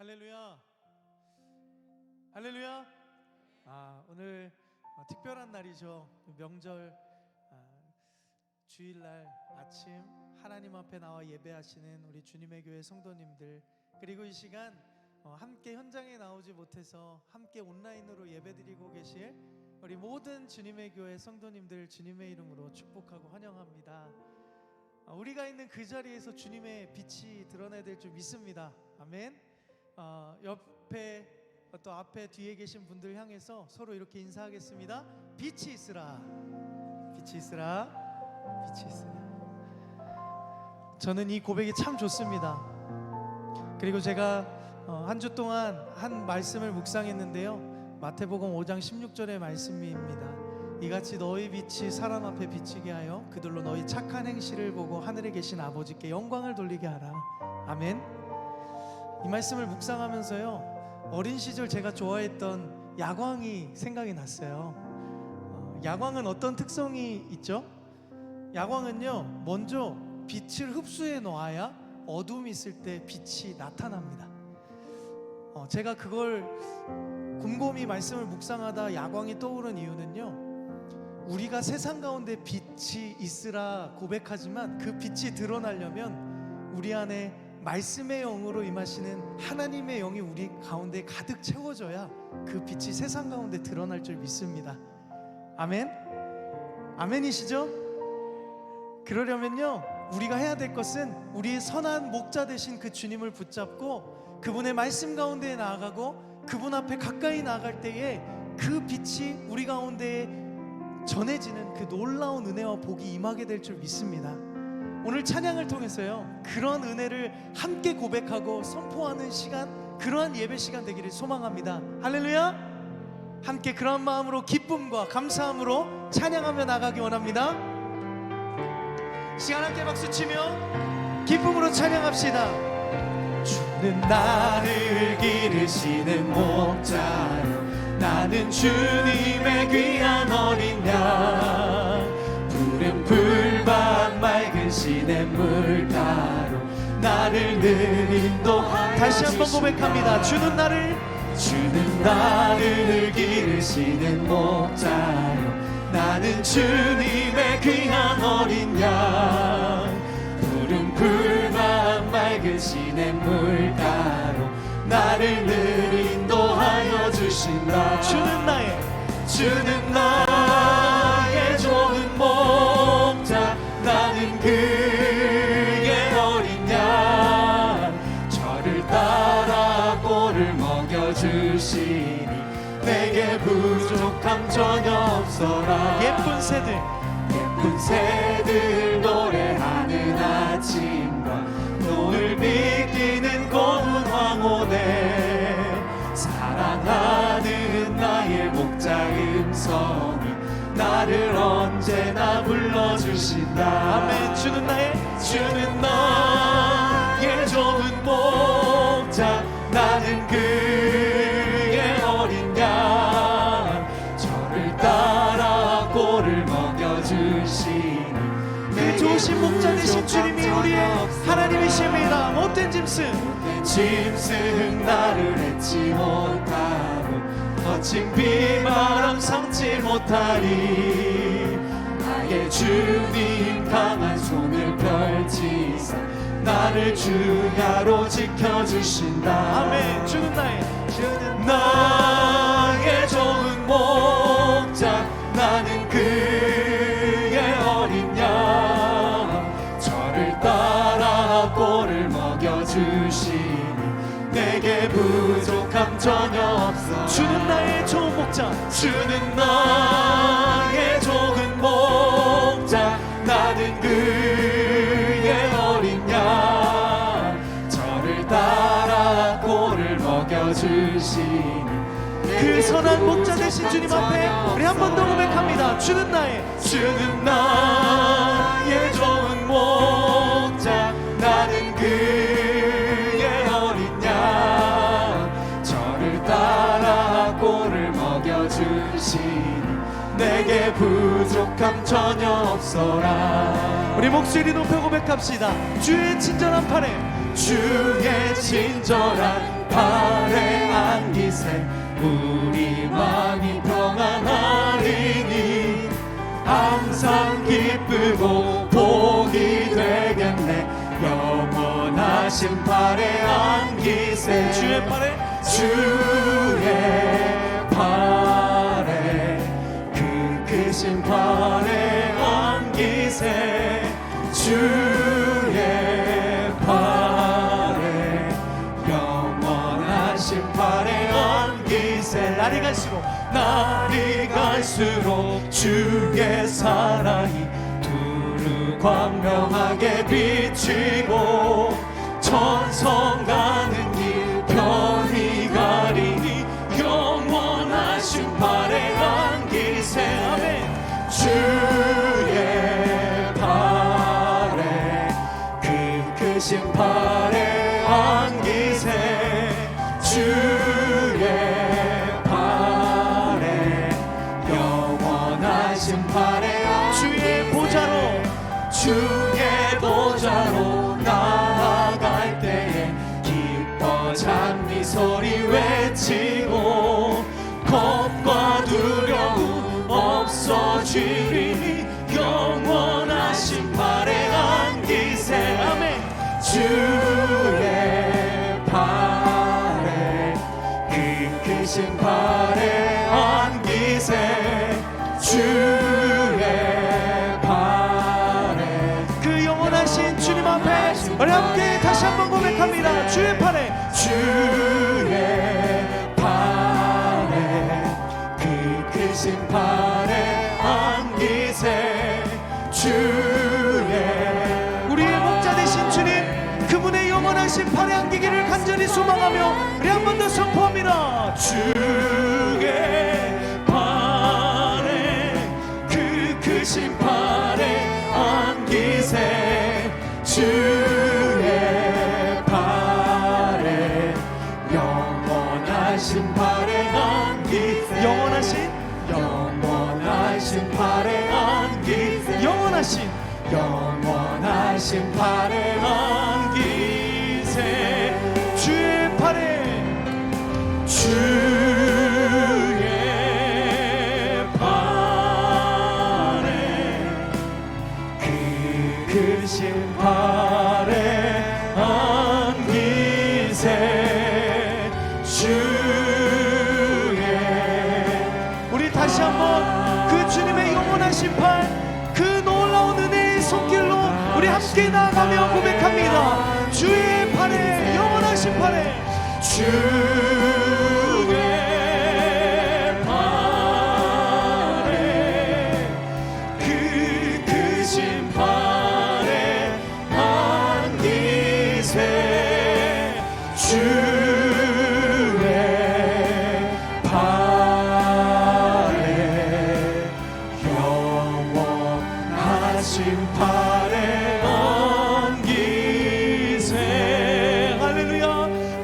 할렐루야. 할렐루야. 오늘 특별한 날이죠. 명절 주일날 아침 하나님 앞에 나와 예배하시는 우리 주님의 교회 성도님들, 그리고 이 시간 함께 현장에 나오지 못해서 함께 온라인으로 예배드리고 계실 우리 모든 주님의 교회 성도님들 주님의 이름으로 축복하고 환영합니다. 우리가 있는 그 자리에서 주님의 빛이 드러나야 될 줄 믿습니다. 아멘. 옆에 또 앞에 뒤에 계신 분들 향해서 서로 이렇게 인사하겠습니다. 빛이 있으라, 빛이 있으라, 빛이 있으라. 저는 이 고백이 참 좋습니다. 그리고 제가 한 주 동안 한 말씀을 묵상했는데요, 마태복음 5장 16절의 말씀입니다. 이같이 너희 빛이 사람 앞에 비치게 하여 그들로 너희 착한 행실을 보고 하늘에 계신 아버지께 영광을 돌리게 하라. 아멘. 이 말씀을 묵상하면서요, 어린 시절 제가 좋아했던 야광이 생각이 났어요. 야광은 어떤 특성이 있죠? 야광은요, 먼저 빛을 흡수해 놓아야 어둠이 있을 때 빛이 나타납니다. 제가 그걸 곰곰이 말씀을 묵상하다 야광이 떠오른 이유는요, 우리가 세상 가운데 빛이 있으라 고백하지만 그 빛이 드러나려면 우리 안에 말씀의 영으로 임하시는 하나님의 영이 우리 가운데 가득 채워져야 그 빛이 세상 가운데 드러날 줄 믿습니다. 아멘? 아멘이시죠? 그러려면요, 우리가 해야 될 것은 우리의 선한 목자 되신 그 주님을 붙잡고 그분의 말씀 가운데 나아가고 그분 앞에 가까이 나아갈 때에 그 빛이 우리 가운데에 전해지는 그 놀라운 은혜와 복이 임하게 될 줄 믿습니다. 오늘 찬양을 통해서요, 그런 은혜를 함께 고백하고 선포하는 시간, 그러한 예배 시간 되기를 소망합니다. 할렐루야. 함께 그런 마음으로 기쁨과 감사함으로 찬양하며 나가기 원합니다. 시간 함께 박수치며 기쁨으로 찬양합시다. 주는 나를 기르시는 목자요, 나는 주님의 귀한 어린 양, 푸른 풀밭 맑은 시냇물가로 나를 늘 인도하여. 다시 한번 고백합니다. 주는 나를 기르시는 목자요, 나는 주님의 귀한 어린 양, 푸른 풀밭 맑은 시냇물가로 나를 늘 인도하여 주신다. 주는 나의 좋은 목자, 나는 그의 어린 양, 저를 따라 꼴을 먹여주시니 내게 부족함 전혀 없어라. 예쁜 새들 노래하는 아침과 노을 비기는 고운 황혼에 사랑하는 나의 목자 음성이 나를 언제나 불러주신다. 아멘. 주는 나의 좋은 목자, 나는 그의 어린 양, 저를 따라 꼴을 먹여주시니 그 좋으신 목자 되신 주님이 우리의 하나님이십니다. 못된 짐승 나를 해치 못하고 거친 비바람 삼지 못하리. 나의 주님 강한 손을 펼치사 나를 주야로 지켜주신다. 아멘. 주는 나의 좋은 목자, 나는 그의 어린 양, 저를 따라 꼴을 먹여주시니 내게 부족함 전혀 없어. 주는 나의 좋은 목자, 나는 그의 어린 양, 저를 따라 꼴을 먹여주시니 그 선한 목자 되신 주님 앞에 우리 한 번 더 고백합니다. 주는 나의 좋은 목자, 나는 그의 어린 양, 저를 따라 꼴을 먹여주시니 내게 부족함 전혀 없어라. 우리 목소리 높여 고백합시다. 주의 친절한 팔에, 주의 친절한 팔에 안기세 우리 마음이 평안하리니 항상 기쁘고 복이 되겠네. 영원하신 팔에 안기세 주의 팔에, 주의 팔에 그 크신 팔에 안기세 주의 팔에 영원하신 팔에 안기세. 날이 갈수록 주의 사랑이 두루 광명하게 비치고 천성가는 길 편히 가리니 영원하신 팔에 안기세. 아멘. 주의 팔에 그 크신 팔에 안기세 주의 팔에 영원하신 팔에 주의 보좌로, 주의 보좌로 나아갈 때에 기뻐 찬미 소리 외치고 겁과 두려움 없어지리니 영원하신 팔에 안기세. 아멘. 주의 팔에 그 크신 팔에 안기세 주의 팔에 그 영원하신 주님 앞에 우리 함께 다시 한번 고백합니다. 주의 팔에, 주의 팔에 그 크신 팔에 안기세 주의 우리의 목자 되신 주님, 그분의 영원하신 팔에 안기기를 간절히 소망하며 우리 한 번 더 선포합니다. 주의 팔에 그 크신 팔에 안기세 주의 팔에 영원하신 팔에 안기세 영원하신 팔에 안기세 영원하신 팔에 안기세 주의 팔에, 주의 팔에 그 크신 팔에 안기세 주의 우리 다시 한번 그 주님의 영원하신 팔, 그 놀라운 은혜의 손길로 우리 함께 나아가며 고백합니다. 주의 팔에, 영원하신 팔에, 주의 팔에 그 크신 팔에 안기세 주의 팔에 영원하신 팔에 안기세. 할렐루야.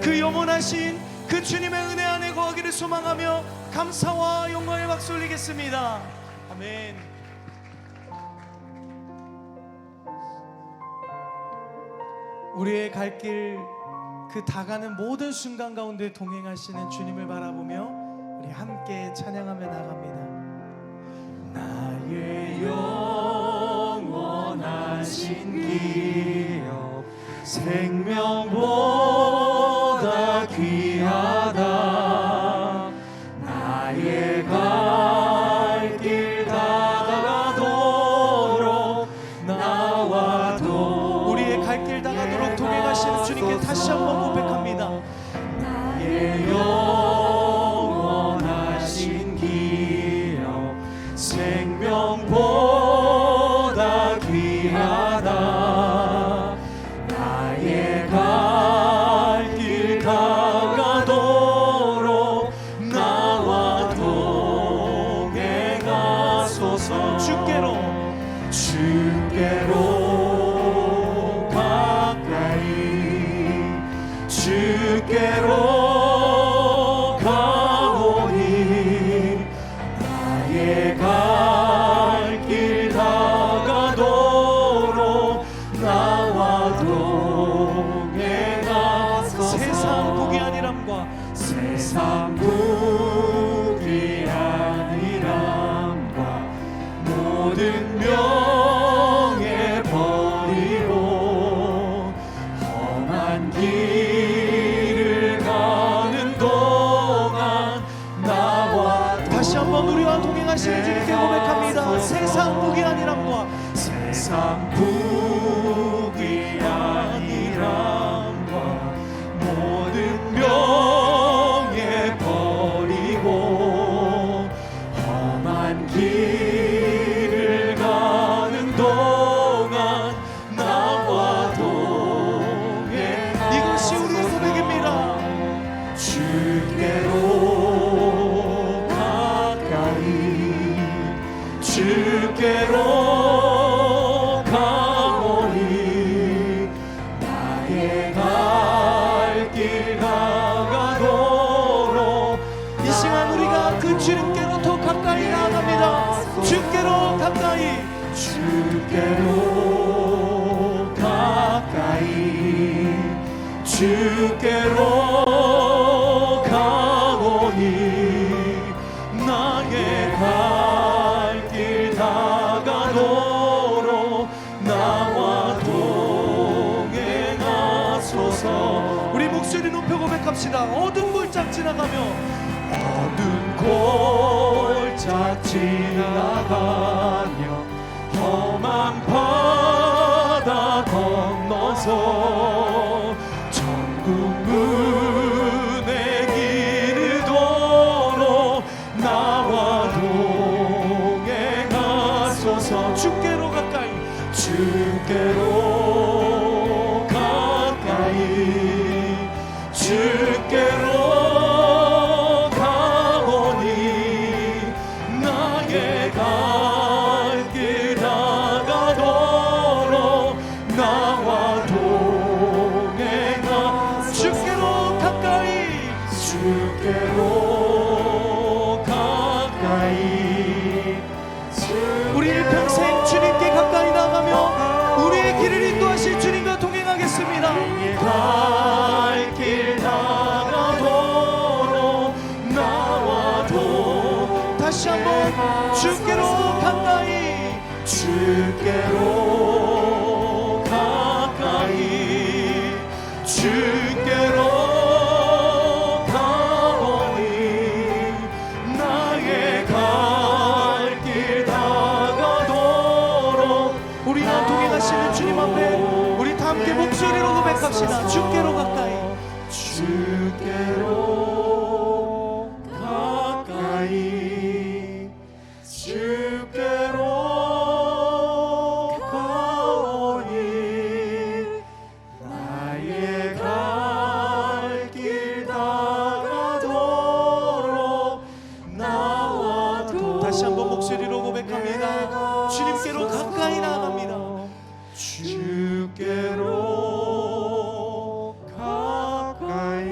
그 영원하신 그 주님의 은혜 안에 거하기를 소망하며 감사와 영광의 박수 올리겠습니다. 아멘. 우리의 갈 길 그 다가는 모든 순간 가운데 동행하시는 주님을 바라보며 우리 함께 찬양하며 나갑니다. 나의 영원하신 기업 생명보다 귀하다. 나의 갈 길 다가도록 나와도 우리의 갈 길 다가도록 동행하시는 주님께 다시 한번 고백합니다. 나의 영원하신 기업 생명보다 귀하다. 나의 갈 길 다가도록 나와 동행하소서. 주께로 가까이 주께로 가오니 나의 갈 길 다 동행하소서. 세상 부귀한이람과 세상 부귀한이람과 모든 명예 버리고 험한 길을 가는 동안 나와 다시 한번 우리와 동행하시는 주님께 고백합니다. 세상 부귀한이람과 세상 부귀한이람과 모든 명예 버리고 험한 길을 가는 동안 나와 동행하소서. 이것이 우리의 고백입니다. 주께로 가까이 주께로 가오니 나의 갈 길 다가도록. 이 시간 우리가 그 주님께로 더 가까이 나아갑니다. 주께로 가까이 주께로 가까이 주께로 가오니 나의 갈 길 다가도록 나와 동행하소서. 우리 목소리 높여 고백합시다. 어두운 골짜기 지나가며 어두운 골짜기 지나가며 험한 바다 건너서 천국 문에 이르도록 나와 동행하소서. 주께로 가까이 주께로 가까이 주께로 가오니 나의 갈 길 다가도록 나와 동행하. 주께로 가까이 주께로 가까이 우리 일평생 주님께 가까이 나가며 우리의 길을 인도하실 주님과 동행하겠습니다. 갈 길 다가도록 나와 다시 한번 주께로 가까이 주께로 가까이 주께로 가오니 나의 갈 길 다가도록 우리와 동행하시는 주님 앞에 우리 다 함께 목소리로 고백합시다. 주께로 가까이 주께로 가까이 주께로 가오니 나의 갈 길 다가도록 나와 다시 한번 목소리로 고백합니다. 주님께로 가까이 나아갑니다. 주께로 가까이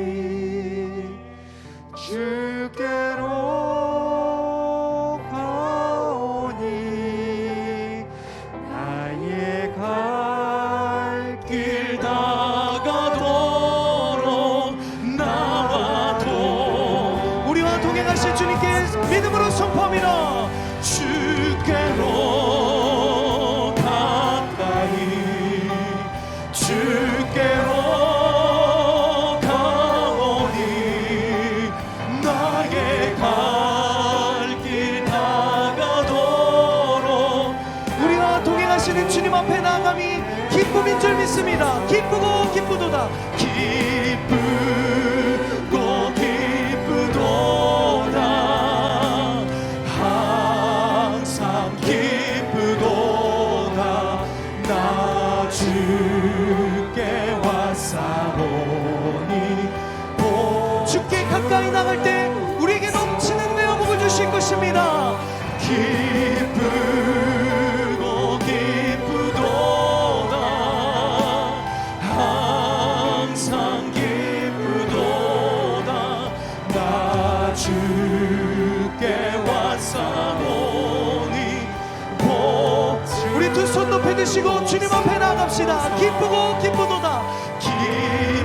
주께로 가오니 나의 갈 길 다가도록 나와 우리와 동행하실 주님께 믿음으로 선포합니다. 주께로 가까이 주께로 가오니 나의 갈 길 다가도록. 우리와 동행하시는 주님 앞에 나아감이 기쁨인 줄 믿습니다. 기쁘고 기쁘도다. 기쁘고 기쁘도다. 항상 기쁘도다. 나 주께 왔사오니 주께 가까이 나갈 때 우리에게 넘치는 내어복을 주실 것입니다. 기쁘고 기쁘도다. 항상 기쁘고 기쁘도다. 기쁘고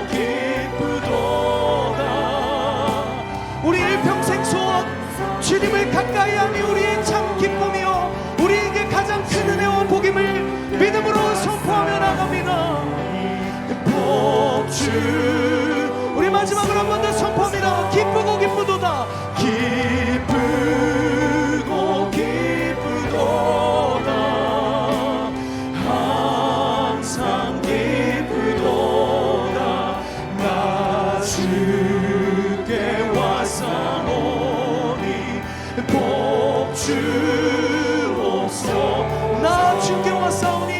기쁘도다. 우리 일평생 소원, 주님을 가까이 하니 우리의 참 기쁨이요 우리에게 가장 큰 은혜와 복임을 믿음으로 선포하며 나갑니다. 복주 우리 마지막으로 한 번 더 선포합니다. 기쁘고 기쁘도다. 기쁘고 기쁘도다. 항상 기쁘도다. 나 주께 왔사오니 복주옵소. 나 주께 왔사오니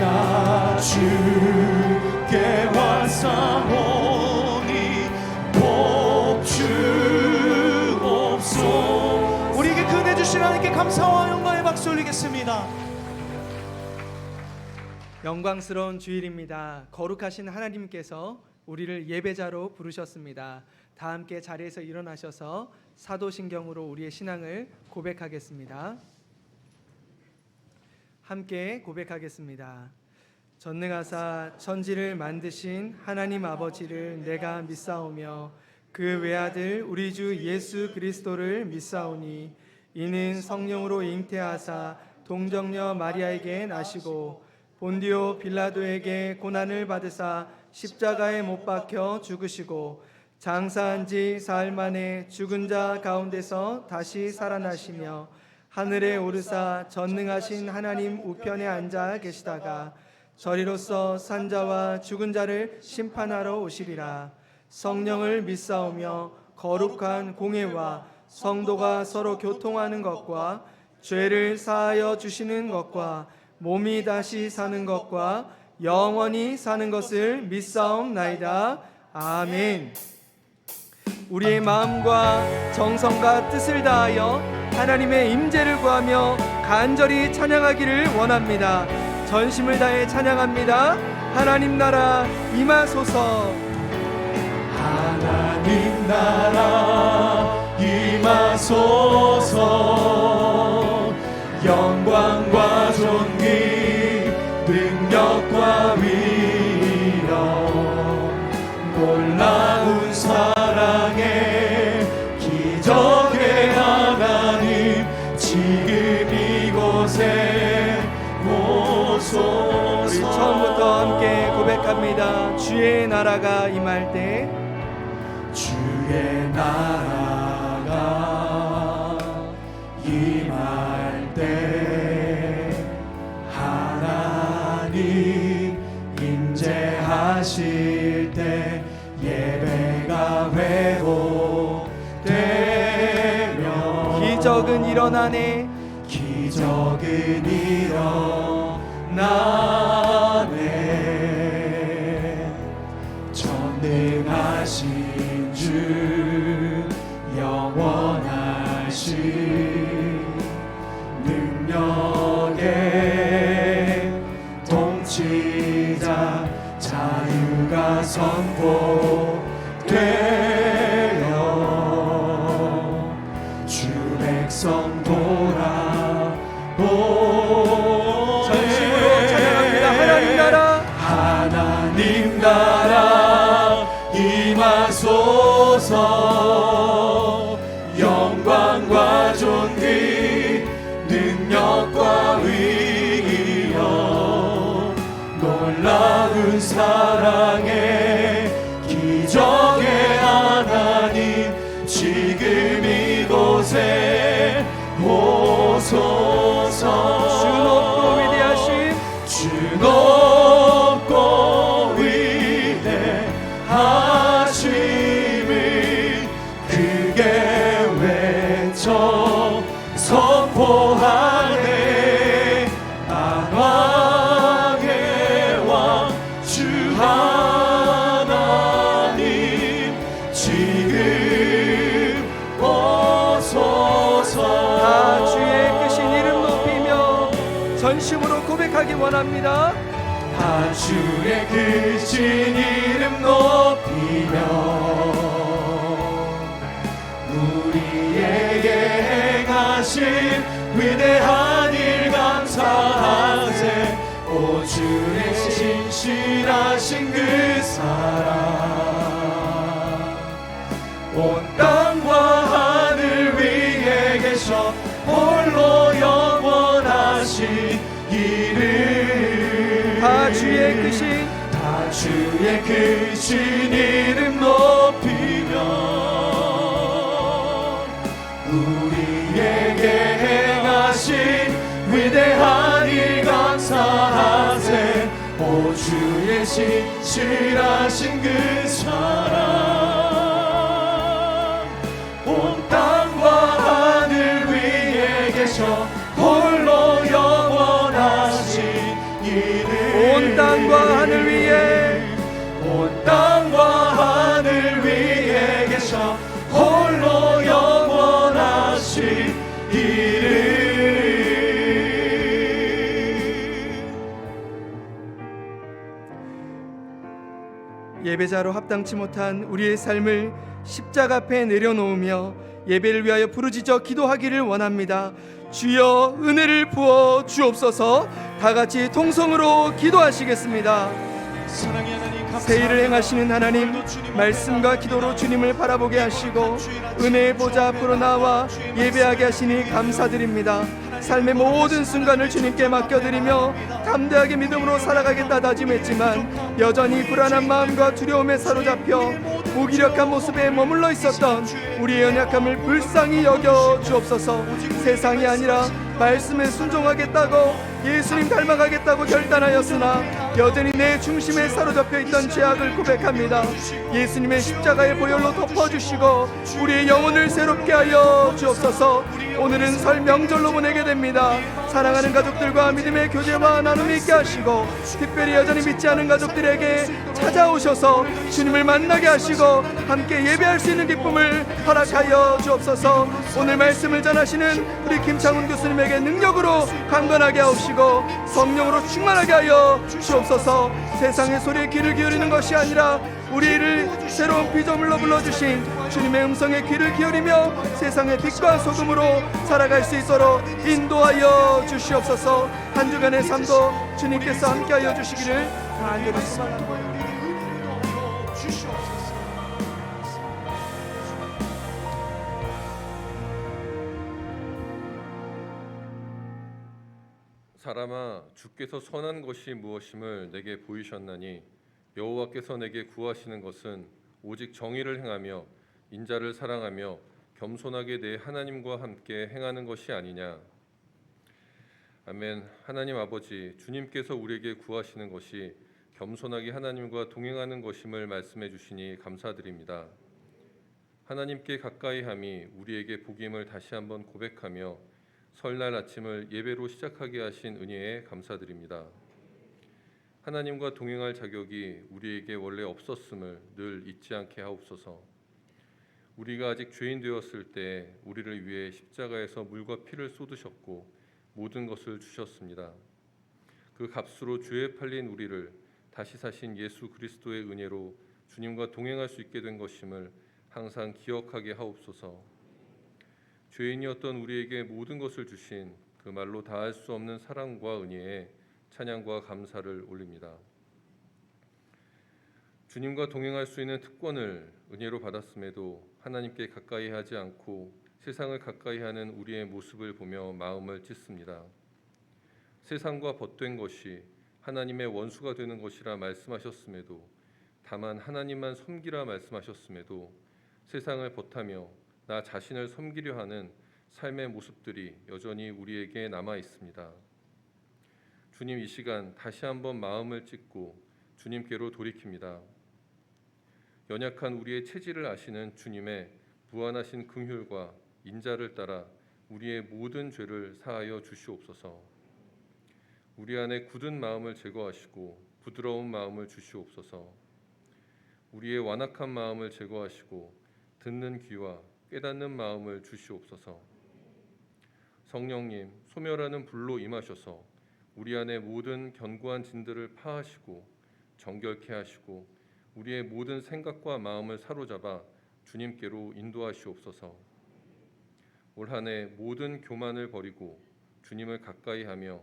나 주께 왔사오니 복주옵소. 우리에게 그 은혜 주신 하나님께 감사와 영광의 박수 올리겠습니다. 영광스러운 주일입니다. 거룩하신 하나님께서 우리를 예배자로 부르셨습니다. 다 함께 자리에서 일어나셔서 사도신경으로 우리의 신앙을 고백하겠습니다. 함께 고백하겠습니다. 전능하사 천지를 만드신 하나님 아버지를 내가 믿사오며 그 외아들 우리 주 예수 그리스도를 믿사오니 이는 성령으로 잉태하사 동정녀 마리아에게 나시고 본디오 빌라도에게 고난을 받으사 십자가에 못 박혀 죽으시고 장사한 지 사흘 만에 죽은 자 가운데서 다시 살아나시며 하늘에 오르사 전능하신 하나님 우편에 앉아 계시다가 저리로서 산자와 죽은 자를 심판하러 오시리라. 성령을 믿사오며 거룩한 공회와 성도가 서로 교통하는 것과 죄를 사하여 주시는 것과 몸이 다시 사는 것과 영원히 사는 것을 믿사옵나이다. 아멘. 우리의 마음과 정성과 뜻을 다하여 하나님의 임재를 구하며 간절히 찬양하기를 원합니다. 전심을 다해 찬양합니다. 하나님 나라 임하소서. 하나님 나라 임하소서. 영광과 존귀 능력과 위엄 놀라운 사랑의 기적의 하나님 지금 이곳에 오소서. 우리 처음부터 함께 고백합니다. 주의 나라가 임할 때 주의 나라가 임할 때 하나님 임재하실 때 예배가 회복되며 기적은 일어나네. 기적은 일어나네. 전능하신 주 영원하신 능력의 통치자 자유가 선포되어 주 백성 돌아오네. 전심으로 찬양합니다. 하나님 나라 하나님 나라 임하소서. 영광과 존귀 능력과 위엄 놀라운 사랑의 기적의 하나님 지금 이곳에 오소서. 주 높고 위대하신 주 높고 위대하심을 크게 외쳐 선포하네. 만왕의 왕 주 하나님 지금 오소서. 다 주의 크신 이름 높이며 전심으로 고백하기 원합니다. 다 주의 크신 이름 높이며 우리에게 행하신 위대한 일 감사하세. 오 주의 신실하신 그 사랑 온 땅과 하늘 위에 계셔 홀로 영원하신 이름 다 주의 크신 다 주의 크신 이름 높이며 우리에게 행하신 위대한 일 감사하세 오 주의 신실하신 그 사랑 온 땅과 하늘 위에 계셔 홀로 영원하신 이름 온 땅과 하늘 위에 온 땅과 하늘 위에 계셔 홀로 영원하신 이름 예배자로 합당치 못한 우리의 삶을 십자가 앞에 내려놓으며 예배를 위하여 부르짖어 기도하기를 원합니다. 주여 은혜를 부어 주옵소서. 다 같이 통성으로 기도하시겠습니다. 사랑의 하나님 감사합니다. 새 일을 행하시는 하나님, 오늘도 주님 말씀과 앞에 기도로 나아갑니다. 주님을 바라보게 하시고 은혜의 보좌 앞으로 나와 예배하게 하시니 감사드립니다. 삶의 모든 순간을 주님께 맡겨드리며 담대하게 믿음으로 살아가겠다 다짐했지만 여전히 불안한 마음과 두려움에 사로잡혀 무기력한 모습에 머물러 있었던 우리의 연약함을 불쌍히 여겨 주옵소서. 세상이 아니라 말씀에 순종하겠다고 예수님 닮아가겠다고 결단하였으나 여전히 내 중심에 사로잡혀 있던 죄악을 고백합니다. 예수님의 십자가의 보혈로 덮어주시고 우리의 영혼을 새롭게 하여 주옵소서. 오늘은 설 명절로 보내게 됩니다. 사랑하는 가족들과 믿음의 교제와 나눔이 있게 하시고 특별히 여전히 믿지 않은 가족들에게 찾아오셔서 주님을 만나게 하시고 함께 예배할 수 있는 기쁨을 허락하여 주옵소서. 오늘 말씀을 전하시는 우리 김창훈 교수님에게 능력으로 강건하게 하옵시고 성령으로 충만하게 하여 주옵소서. 세상의 소리에 귀를 기울이는 것이 아니라 우리를 새로운 피조물로 불러주신 주님의 음성에 귀를 기울이며 세상의 빛과 소금으로 살아갈 수 있도록 인도하여 주시옵소서. 한 주간의 삶도 주님께서 함께하여 주시기를 간절히 소망합니다. 사람아, 주께서 선한 것이 무엇임을 내게 보이셨나니 여호와께서 내게 구하시는 것은 오직 정의를 행하며 인자를 사랑하며 겸손하게 내 하나님과 함께 행하는 것이 아니냐. 아멘. 하나님 아버지, 주님께서 우리에게 구하시는 것이 겸손하게 하나님과 동행하는 것임을 말씀해 주시니 감사드립니다. 하나님께 가까이함이 우리에게 복임을 다시 한번 고백하며 설날 아침을 예배로 시작하게 하신 은혜에 감사드립니다. 하나님과 동행할 자격이 우리에게 원래 없었음을 늘 잊지 않게 하옵소서. 우리가 아직 죄인 되었을 때 우리를 위해 십자가에서 물과 피를 쏟으셨고 모든 것을 주셨습니다. 그 값으로 죄에 팔린 우리를 다시 사신 예수 그리스도의 은혜로 주님과 동행할 수 있게 된 것임을 항상 기억하게 하옵소서. 죄인이었던 우리에게 모든 것을 주신 그 말로 다할 수 없는 사랑과 은혜에 찬양과 감사를 올립니다. 주님과 동행할 수 있는 특권을 은혜로 받았음에도 하나님께 가까이 하지 않고 세상을 가까이 하는 우리의 모습을 보며 마음을 찢습니다. 세상과 벗된 것이 하나님의 원수가 되는 것이라 말씀하셨음에도, 다만 하나님만 섬기라 말씀하셨음에도 세상을 벗하며 나 자신을 섬기려 하는 삶의 모습들이 여전히 우리에게 남아 있습니다. 주님, 이 시간 다시 한번 마음을 찢고 주님께로 돌이킵니다. 연약한 우리의 체질을 아시는 주님의 무한하신 긍휼과 인자를 따라 우리의 모든 죄를 사하여 주시옵소서. 우리 안에 굳은 마음을 제거하시고 부드러운 마음을 주시옵소서. 우리의 완악한 마음을 제거하시고 듣는 귀와 깨닫는 마음을 주시옵소서. 성령님, 소멸하는 불로 임하셔서 우리 안에 모든 견고한 진들을 파하시고 정결케 하시고 우리의 모든 생각과 마음을 사로잡아 주님께로 인도하시옵소서. 올 한 해 모든 교만을 버리고 주님을 가까이 하며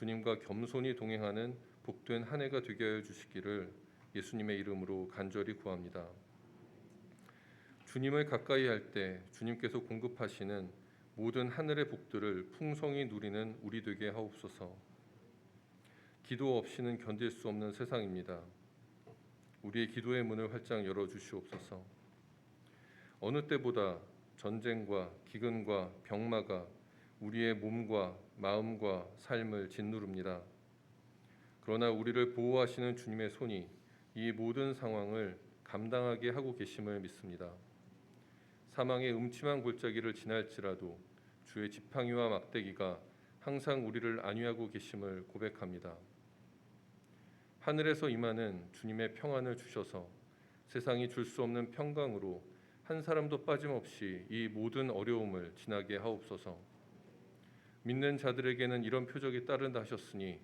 주님과 겸손히 동행하는 복된 한 해가 되게 하여 주시기를 예수님의 이름으로 간절히 구합니다. 주님을 가까이 할 때 주님께서 공급하시는 모든 하늘의 복들을 풍성히 누리는 우리 되게 하옵소서. 기도 없이는 견딜 수 없는 세상입니다. 우리의 기도의 문을 활짝 열어주시옵소서. 어느 때보다 전쟁과 기근과 병마가 우리의 몸과 마음과 삶을 짓누릅니다. 그러나 우리를 보호하시는 주님의 손이 이 모든 상황을 감당하게 하고 계심을 믿습니다. 사망의 음침한 골짜기를 지날지라도 주의 지팡이와 막대기가 항상 우리를 안위하고 계심을 고백합니다. 하늘에서 임하는 주님의 평안을 주셔서 세상이 줄 수 없는 평강으로 한 사람도 빠짐없이 이 모든 어려움을 지나게 하옵소서. 믿는 자들에게는 이런 표적이 따른다 하셨으니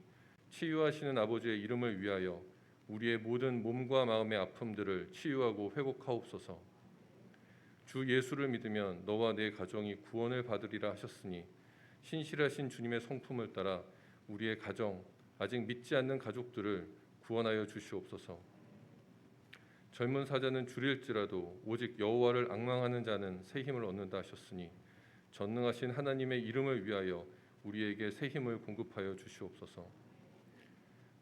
치유하시는 아버지의 이름을 위하여 우리의 모든 몸과 마음의 아픔들을 치유하고 회복하옵소서. 주 예수를 믿으면 너와 내 가정이 구원을 받으리라 하셨으니 신실하신 주님의 성품을 따라 우리의 가정, 아직 믿지 않는 가족들을 구원하여 주시옵소서. 젊은 사자는 줄일지라도 오직 여호와를 앙망하는 자는 새 힘을 얻는다 하셨으니 전능하신 하나님의 이름을 위하여 우리에게 새 힘을 공급하여 주시옵소서.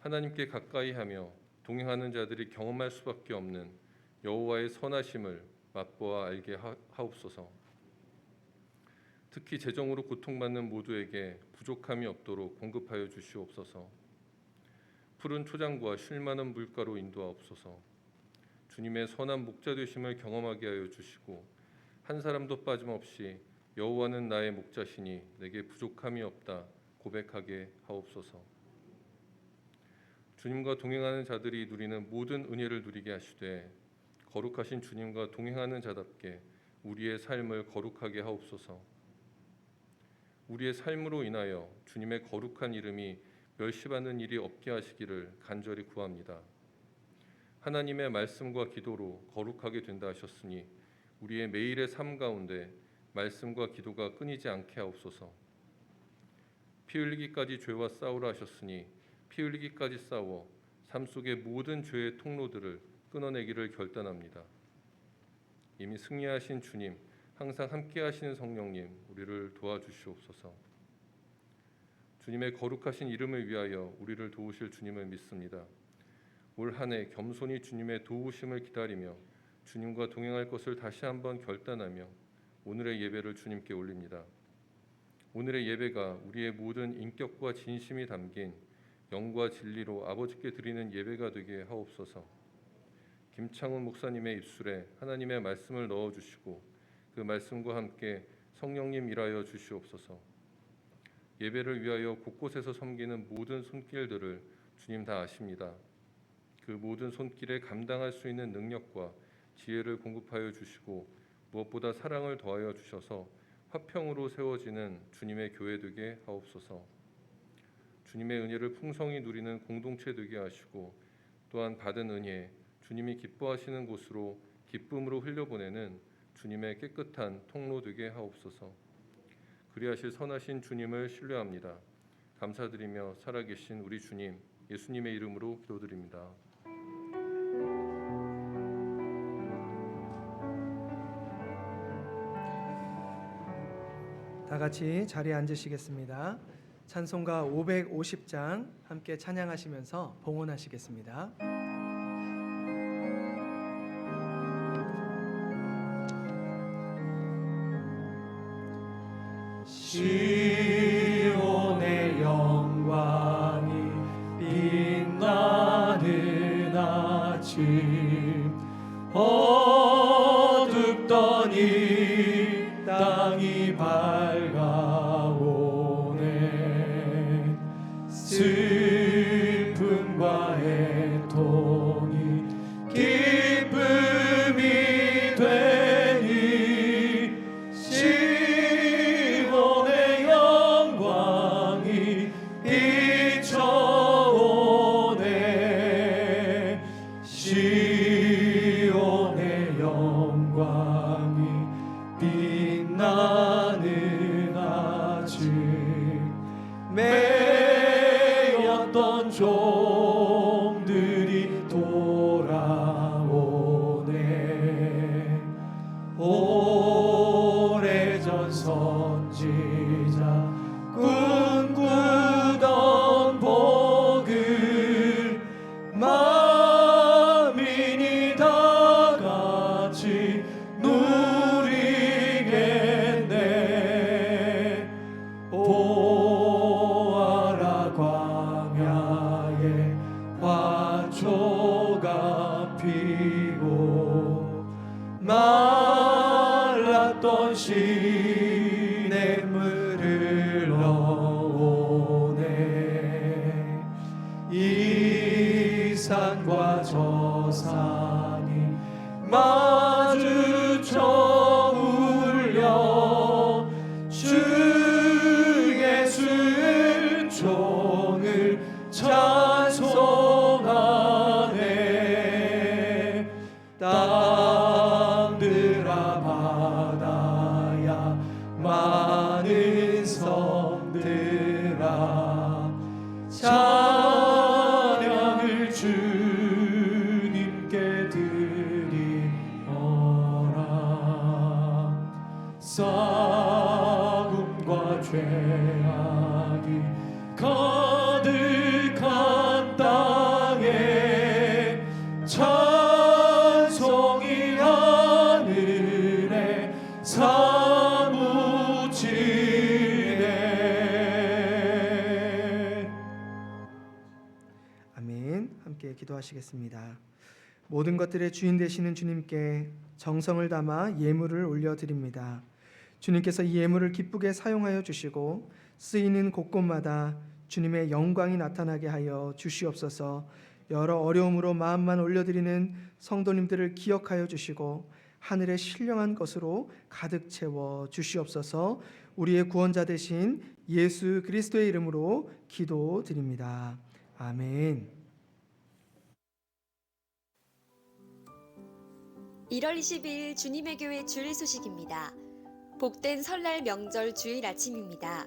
하나님께 가까이하며 동행하는 자들이 경험할 수밖에 없는 여호와의 선하심을 맛보아 알게 하옵소서. 특히 재정으로 고통받는 모두에게 부족함이 없도록 공급하여 주시옵소서. 푸른 초장과 쉴 만한 물가로 인도하옵소서. 주님의 선한 목자 되심을 경험하게 하여 주시고 한 사람도 빠짐없이 여호와는 나의 목자시니 내게 부족함이 없다 고백하게 하옵소서. 주님과 동행하는 자들이 누리는 모든 은혜를 누리게 하시되 거룩하신 주님과 동행하는 자답게 우리의 삶을 거룩하게 하옵소서. 우리의 삶으로 인하여 주님의 거룩한 이름이 멸시받는 일이 없게 하시기를 간절히 구합니다. 하나님의 말씀과 기도로 거룩하게 된다 하셨으니 우리의 매일의 삶 가운데 말씀과 기도가 끊이지 않게 하옵소서. 피 흘리기까지 죄와 싸우라 하셨으니 피 흘리기까지 싸워 삶 속의 모든 죄의 통로들을 끊어내기를 결단합니다. 이미 승리하신 주님, 항상 함께 하시는 성령님, 우리를 도와주시옵소서. 주님의 거룩하신 이름을 위하여 우리를 도우실 주님을 믿습니다. 올 한 해 겸손히 주님의 도우심을 기다리며 주님과 동행할 것을 다시 한번 결단하며 오늘의 예배를 주님께 올립니다. 오늘의 예배가 우리의 모든 인격과 진심이 담긴 영과 진리로 아버지께 드리는 예배가 되게 하옵소서. 김창훈 목사님의 입술에 하나님의 말씀을 넣어주시고 그 말씀과 함께 성령님 일하여 주시옵소서. 예배를 위하여 곳곳에서 섬기는 모든 손길들을 주님 다 아십니다. 그 모든 손길에 감당할 수 있는 능력과 지혜를 공급하여 주시고 무엇보다 사랑을 더하여 주셔서 화평으로 세워지는 주님의 교회 되게 하옵소서. 주님의 은혜를 풍성히 누리는 공동체 되게 하시고 또한 받은 은혜 주님이 기뻐하시는 곳으로 기쁨으로 흘려보내는 주님의 깨끗한 통로 되게 하옵소서. 그리하실 선하신 주님을 신뢰합니다. 감사드리며 살아계신 우리 주님 예수님의 이름으로 기도드립니다. 다 같이 자리에 앉으시겠습니다. 찬송가 550장 함께 찬양하시면서 봉헌하시겠습니다. 시온의 영광이 빛나는 아침 어둡더니 땅이 밝아오네 슬픔과 애통이 기쁨이 되니 시온의 영광이 비춰오네 시온의 영광이 빛나는 아침 산초가 피고 말랐던 시냇물을 넣오네. 이 산과 저 산이 마주쳐 울려 주의 순종을 찬송하네. 땅들아 바다야 많은 섬들아 찬양을 주님께 드리어라. 싸움과 죄악이 가득한 땅에 찬송이 하늘에 사무치네. 아멘. 함께 기도하시겠습니다. 모든 것들의 주인 되시는 주님께 정성을 담아 예물을 올려드립니다. 주님께서 이 예물을 기쁘게 사용하여 주시고 쓰이는 곳곳마다 주님의 영광이 나타나게 하여 주시옵소서. 여러 어려움으로 마음만 올려드리는 성도님들을 기억하여 주시고 하늘의 신령한 것으로 가득 채워 주시옵소서. 우리의 구원자 되신 예수 그리스도의 이름으로 기도드립니다. 아멘. 1월 22일 주님의 교회 주일 소식입니다. 복된 설날 명절 주일 아침입니다.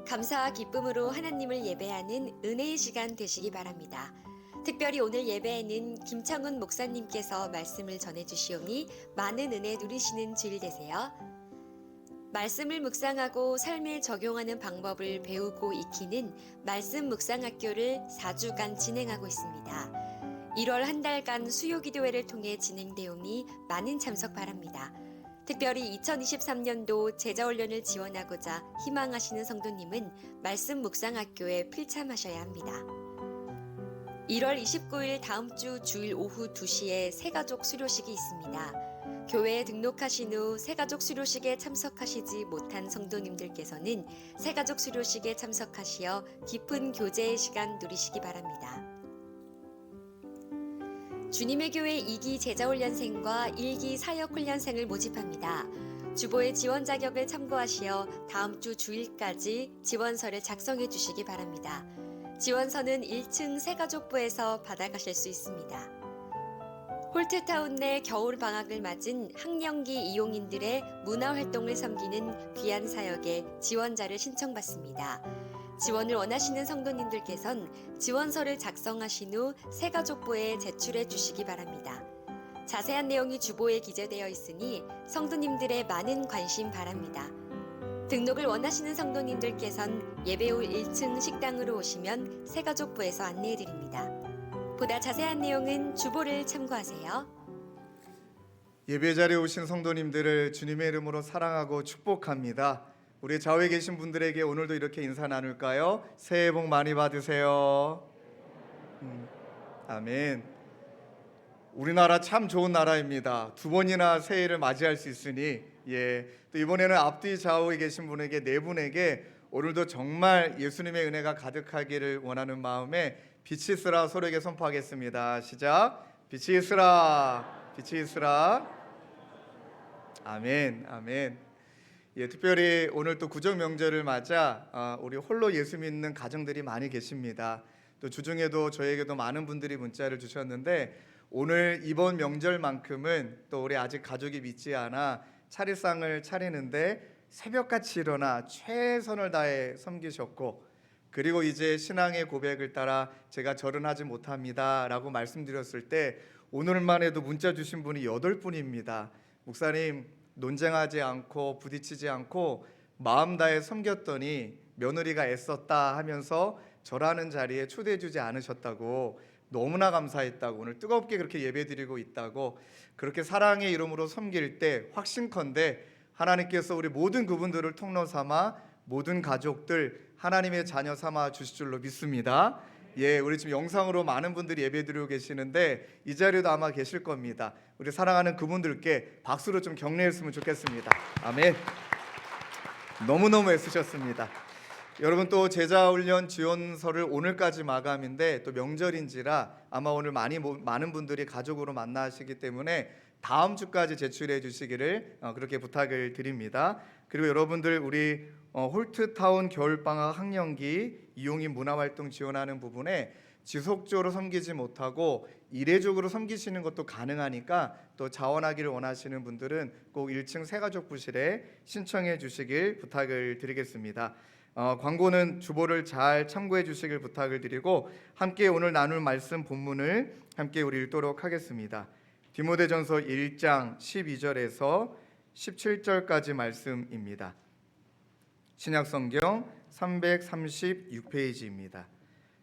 감사와 기쁨으로 하나님을 예배하는 은혜의 시간 되시기 바랍니다. 특별히 오늘 예배에는 김창훈 목사님께서 말씀을 전해주시오니 많은 은혜 누리시는 주일 되세요. 말씀을 묵상하고 삶에 적용하는 방법을 배우고 익히는 말씀 묵상학교를 4주간 진행하고 있습니다. 1월 한 달간 수요기도회를 통해 진행되오니 많은 참석 바랍니다. 특별히 2023년도 제자훈련을 지원하고자 희망하시는 성도님은 말씀 묵상학교에 필참하셔야 합니다. 1월 29일 다음 주 주일 오후 2시에 새가족 수료식이 있습니다. 교회에 등록하신 후 새가족 수료식에 참석하시지 못한 성도님들께서는 새가족 수료식에 참석하시어 깊은 교제의 시간 누리시기 바랍니다. 주님의 교회 2기 제자훈련생과 1기 사역훈련생을 모집합니다. 주보의 지원 자격을 참고하시어 다음 주 주일까지 지원서를 작성해 주시기 바랍니다. 지원서는 1층 새가족부에서 받아가실 수 있습니다. 홀트타운 내 겨울 방학을 맞은 학령기 이용인들의 문화활동을 섬기는 귀한 사역에 지원자를 신청받습니다. 지원을 원하시는 성도님들께선 지원서를 작성하신 후 새가족부에 제출해 주시기 바랍니다. 자세한 내용이 주보에 기재되어 있으니 성도님들의 많은 관심 바랍니다. 등록을 원하시는 성도님들께선 예배 후 1층 식당으로 오시면 새가족부에서 안내해 드립니다. 보다 자세한 내용은 주보를 참고하세요. 예배 자리에 오신 성도님들을 주님의 이름으로 사랑하고 축복합니다. 우리 좌우에 계신 분들에게 오늘도 이렇게 인사 나눌까요? 새해 복 많이 받으세요. 아멘. 우리나라 참 좋은 나라입니다. 2번이나 새해를 맞이할 수 있으니 또 이번에는 앞뒤 좌우에 계신 분에게 4분에게 오늘도 정말 예수님의 은혜가 가득하기를 원하는 마음에 빛이 있으라 서로에게 선포하겠습니다. 시작. 빛이 있으라. 빛이 있으라. 아멘. 아멘. 특별히 오늘 또 구정 명절을 맞아 우리 홀로 예수 믿는 가정들이 많이 계십니다. 또 주중에도 저에게도 많은 분들이 문자를 주셨는데 오늘 이번 명절만큼은 또 우리 아직 가족이 믿지 않아 차례상을 차리는데 새벽같이 일어나 최선을 다해 섬기셨고 그리고 이제 신앙의 고백을 따라 제가 절은 하지 못합니다 라고 말씀드렸을 때 오늘만 해도 문자 주신 분이 8분입니다. 목사님 논쟁하지 않고 부딪히지 않고 마음 다해 섬겼더니 며느리가 애썼다 하면서 절하는 자리에 초대해 주지 않으셨다고 너무나 감사했다고 오늘 뜨겁게 그렇게 예배드리고 있다고 그렇게 사랑의 이름으로 섬길 때 확신컨대 하나님께서 우리 모든 그분들을 통로 삼아 모든 가족들 하나님의 자녀 삼아 주실 줄로 믿습니다. 예, 우리 지금 영상으로 많은 분들이 예배드리고 계시는데 이 자리에도 아마 계실 겁니다. 우리 사랑하는 그분들께 박수로 좀 격려했으면 좋겠습니다. 아멘. 너무너무 애쓰셨습니다. 여러분, 또 제자훈련 지원서를 오늘까지 마감인데 또 명절인지라 아마 오늘 많은 분들이 가족으로 만나시기 때문에 다음 주까지 제출해 주시기를 그렇게 부탁을 드립니다. 그리고 여러분들, 우리 홀트타운 겨울방학 학령기 이용인 문화활동 지원하는 부분에 지속적으로 섬기지 못하고 이례적으로 섬기시는 것도 가능하니까 또 자원하기를 원하시는 분들은 꼭 1층 새가족부실에 신청해 주시길 부탁을 드리겠습니다. 광고는 주보를 잘 참고해 주시길 부탁을 드리고 함께 오늘 나눌 말씀 본문을 함께 우리 읽도록 하겠습니다. 디모데전서 1장 12절에서 17절까지 말씀입니다. 신약성경 336페이지입니다.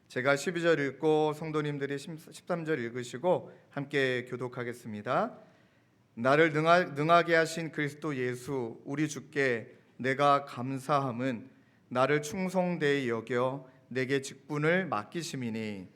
제가 12절 읽고 성도님들이 13절 읽으시고 함께 교독하겠습니다. 나를 능하게 하신 그리스도 예수 우리 주께 내가 감사함은 나를 충성되이 여겨 내게 직분을 맡기심이니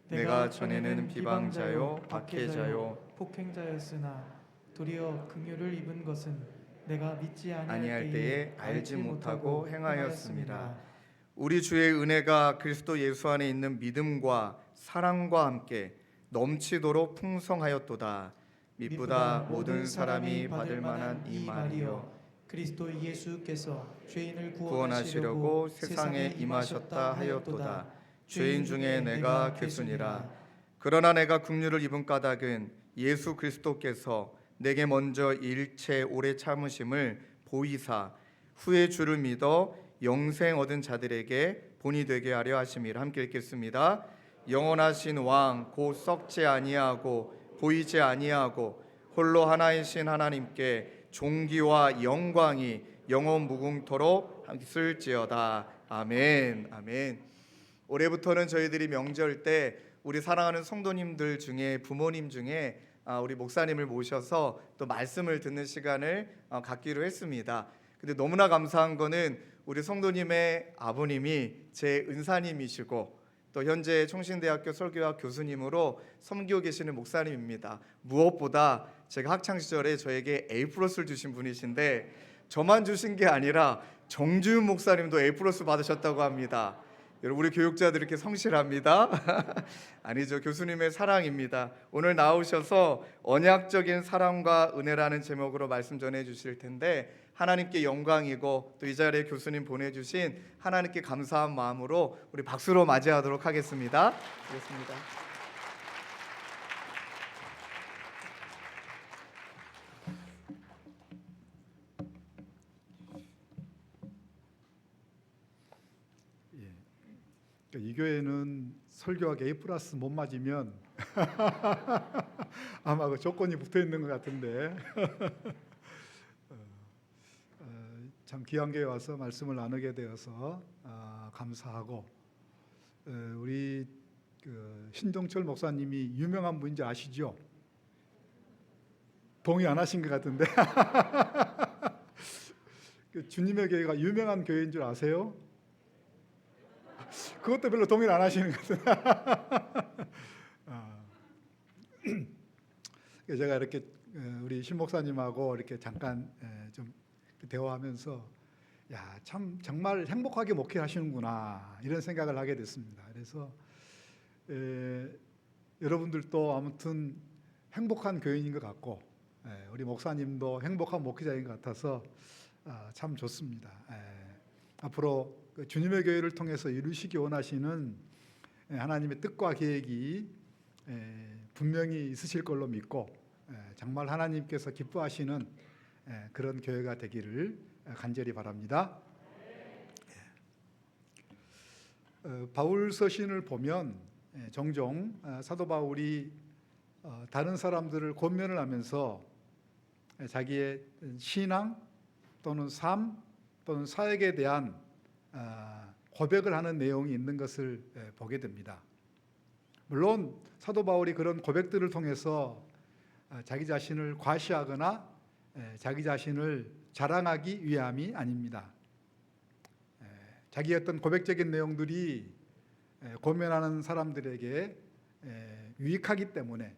내가 전에는 비방자요 박해자요 폭행자였으나 도리어 긍휼을 입은 것은 내가 믿지 아니할 때에 알지 못하고 행하였습니다. 우리 주의 은혜가 그리스도 예수 안에 있는 믿음과 사랑과 함께 넘치도록 풍성하였도다. mit보다 모든 사람이 받을 만한 이 말이요 그리스도 예수께서 죄인을 구원하시려고 세상에 임하셨다 하였도다. 죄인 중에 내가 괴순이라. 그러나 내가 긍휼을 입은 까닭은 예수 그리스도께서 내게 먼저 일체 오래 참으심을 보이사 후에 주를 믿어 영생 얻은 자들에게 본이 되게 하려 하심이라. 함께 읽겠습니다. 영원하신 왕 곧 썩지 아니하고 보이지 아니하고 홀로 하나이신 하나님께 존귀와 영광이 영원 무궁토록 있을지어다. 아멘. 아멘. 올해부터는 저희들이 명절 때 우리 사랑하는 성도님들 중에 부모님 중에 우리 목사님을 모셔서 또 말씀을 듣는 시간을 갖기로 했습니다. 근데 너무나 감사한 거는 우리 성도님의 아버님이 제 은사님이시고 또 현재 총신대학교 설교학 교수님으로 섬기고 계시는 목사님입니다. 무엇보다 제가 학창 시절에 저에게 A+를 주신 분이신데 저만 주신 게 아니라 정주윤 목사님도 A+ 받으셨다고 합니다. 여러분, 우리 교육자들 이렇게 성실합니다. 아니죠, 교수님의 사랑입니다. 오늘 나오셔서 언약적인 사랑과 은혜라는 제목으로 말씀 전해 주실 텐데 하나님께 영광이고 또 이 자리에 교수님 보내주신 하나님께 감사한 마음으로 우리 박수로 맞이하도록 하겠습니다. 그렇습니다. 이 교회는 설교학 A+ 못 맞으면 아마 그 조건이 붙어 있는 것 같은데 참 귀한 교회 와서 말씀을 나누게 되어서 감사하고 우리 신동철 목사님이 유명한 분인지 아시죠? 동의 안 하신 것 같은데 주님의 교회가 유명한 교회인 줄 아세요? 그것도 별로 동의를 안 하시는 것 같아요. 제가 이렇게 우리 신 목사님하고 이렇게 잠깐 좀 대화하면서 참 정말 행복하게 목회하시는구나 이런 생각을 하게 됐습니다. 그래서 여러분들도 아무튼 행복한 교인인 것 같고 우리 목사님도 행복한 목회자인 것 같아서 참 좋습니다. 앞으로 주님의 교회를 통해서 이루시기 원하시는 하나님의 뜻과 계획이 분명히 있으실 걸로 믿고 정말 하나님께서 기뻐하시는 그런 교회가 되기를 간절히 바랍니다. 바울 서신을 보면 종종 사도 바울이 다른 사람들을 권면을 하면서 자기의 신앙 또는 삶 또는 사역에 대한 고백을 하는 내용이 있는 것을 보게 됩니다. 물론 사도 바울이 그런 고백들을 통해서 자기 자신을 과시하거나 자기 자신을 자랑하기 위함이 아닙니다. 자기의 어떤 고백적인 내용들이 권면하는 사람들에게 유익하기 때문에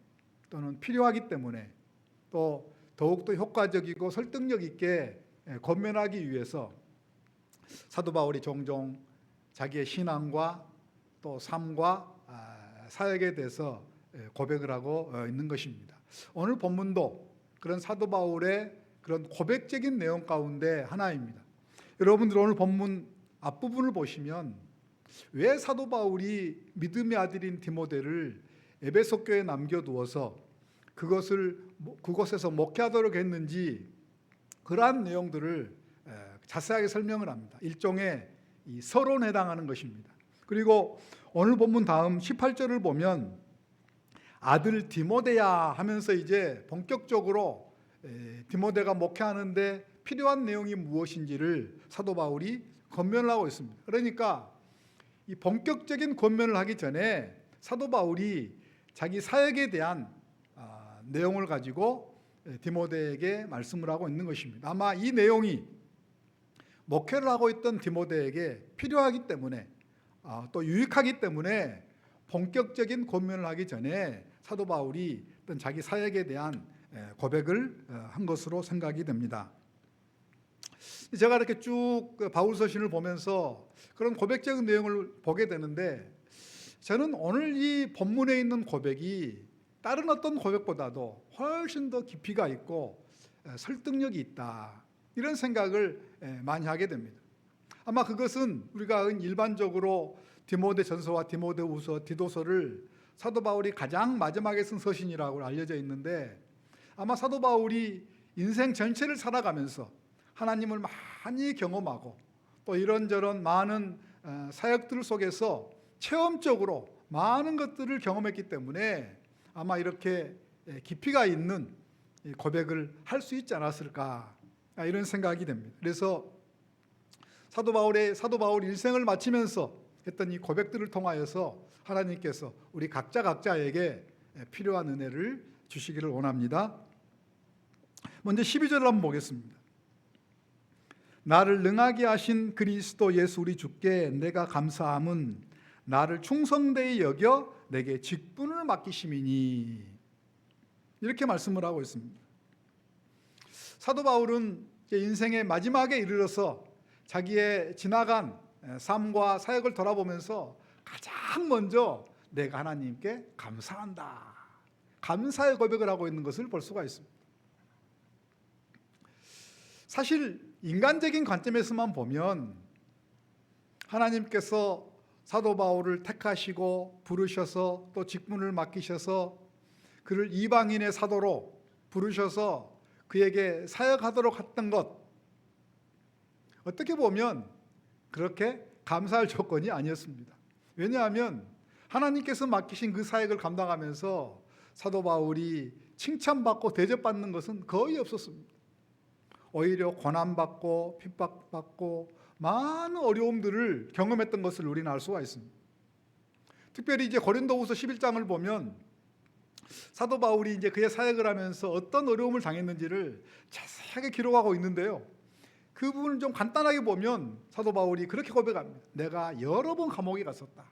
또는 필요하기 때문에 또 더욱더 효과적이고 설득력 있게 권면하기 위해서 사도 바울이 종종 자기의 신앙과 또 삶과 사역에 대해서 고백을 하고 있는 것입니다. 오늘 본문도 그런 사도 바울의 그런 고백적인 내용 가운데 하나입니다. 여러분들 오늘 본문 앞부분을 보시면 왜 사도 바울이 믿음의 아들인 디모데를 에베소 교회에 남겨두어서 그곳에서 목회하도록 했는지 그러한 내용들을 자세하게 설명을 합니다. 일종의 이 서론에 해당하는 것입니다. 그리고 오늘 본문 다음 18절을 보면 아들 디모데야 하면서 이제 본격적으로 디모데가 목회하는데 필요한 내용이 무엇인지를 사도 바울이 권면을 하고 있습니다. 그러니까 이 본격적인 권면을 하기 전에 사도 바울이 자기 사역에 대한 내용을 가지고 디모데에게 말씀을 하고 있는 것입니다. 아마 이 내용이 목회를 하고 있던 디모데에게 필요하기 때문에 또 유익하기 때문에 본격적인 권면을 하기 전에 사도 바울이 어떤 자기 사역에 대한 고백을 한 것으로 생각이 됩니다. 제가 이렇게 쭉 바울 서신을 보면서 그런 고백적인 내용을 보게 되는데 저는 오늘 이 본문에 있는 고백이 다른 어떤 고백보다도 훨씬 더 깊이가 있고 설득력이 있다 이런 생각을 많이 하게 됩니다. 아마 그것은 우리가 일반적으로 디모데 전서와 디모데 후서, 디도서를 사도 바울이 가장 마지막에 쓴 서신이라고 알려져 있는데 아마 사도 바울이 인생 전체를 살아가면서 하나님을 많이 경험하고 또 이런저런 많은 사역들 속에서 체험적으로 많은 것들을 경험했기 때문에 아마 이렇게 깊이가 있는 고백을 할 수 있지 않았을까 이런 생각이 됩니다. 그래서 사도 바울 일생을 마치면서 했던 이 고백들을 통하여서 하나님께서 우리 각자에게 필요한 은혜를 주시기를 원합니다. 먼저 12절을 한번 보겠습니다. 나를 능하게 하신 그리스도 예수 우리 주께 내가 감사함은 나를 충성되이 여겨 내게 직분을 맡기심이니 이렇게 말씀을 하고 있습니다. 사도 바울은 인생의 마지막에 이르러서 자기의 지나간 삶과 사역을 돌아보면서 가장 먼저 내가 하나님께 감사한다. 감사의 고백을 하고 있는 것을 볼 수가 있습니다. 사실 인간적인 관점에서만 보면 하나님께서 사도 바울을 택하시고 부르셔서 또 직분을 맡기셔서 그를 이방인의 사도로 부르셔서 그에게 사역하도록 했던 것 어떻게 보면 그렇게 감사할 조건이 아니었습니다. 왜냐하면 하나님께서 맡기신 그 사역을 감당하면서 사도 바울이 칭찬받고 대접받는 것은 거의 없었습니다. 오히려 고난받고 핍박받고 많은 어려움들을 경험했던 것을 우리는 알 수가 있습니다. 특별히 이제 고린도후서 11장을 보면 사도 바울이 이제 그의 사역을 하면서 어떤 어려움을 당했는지를 자세하게 기록하고 있는데요. 그 부분을 좀 간단하게 보면 사도 바울이 그렇게 고백합니다. 내가 여러 번 감옥에 갔었다.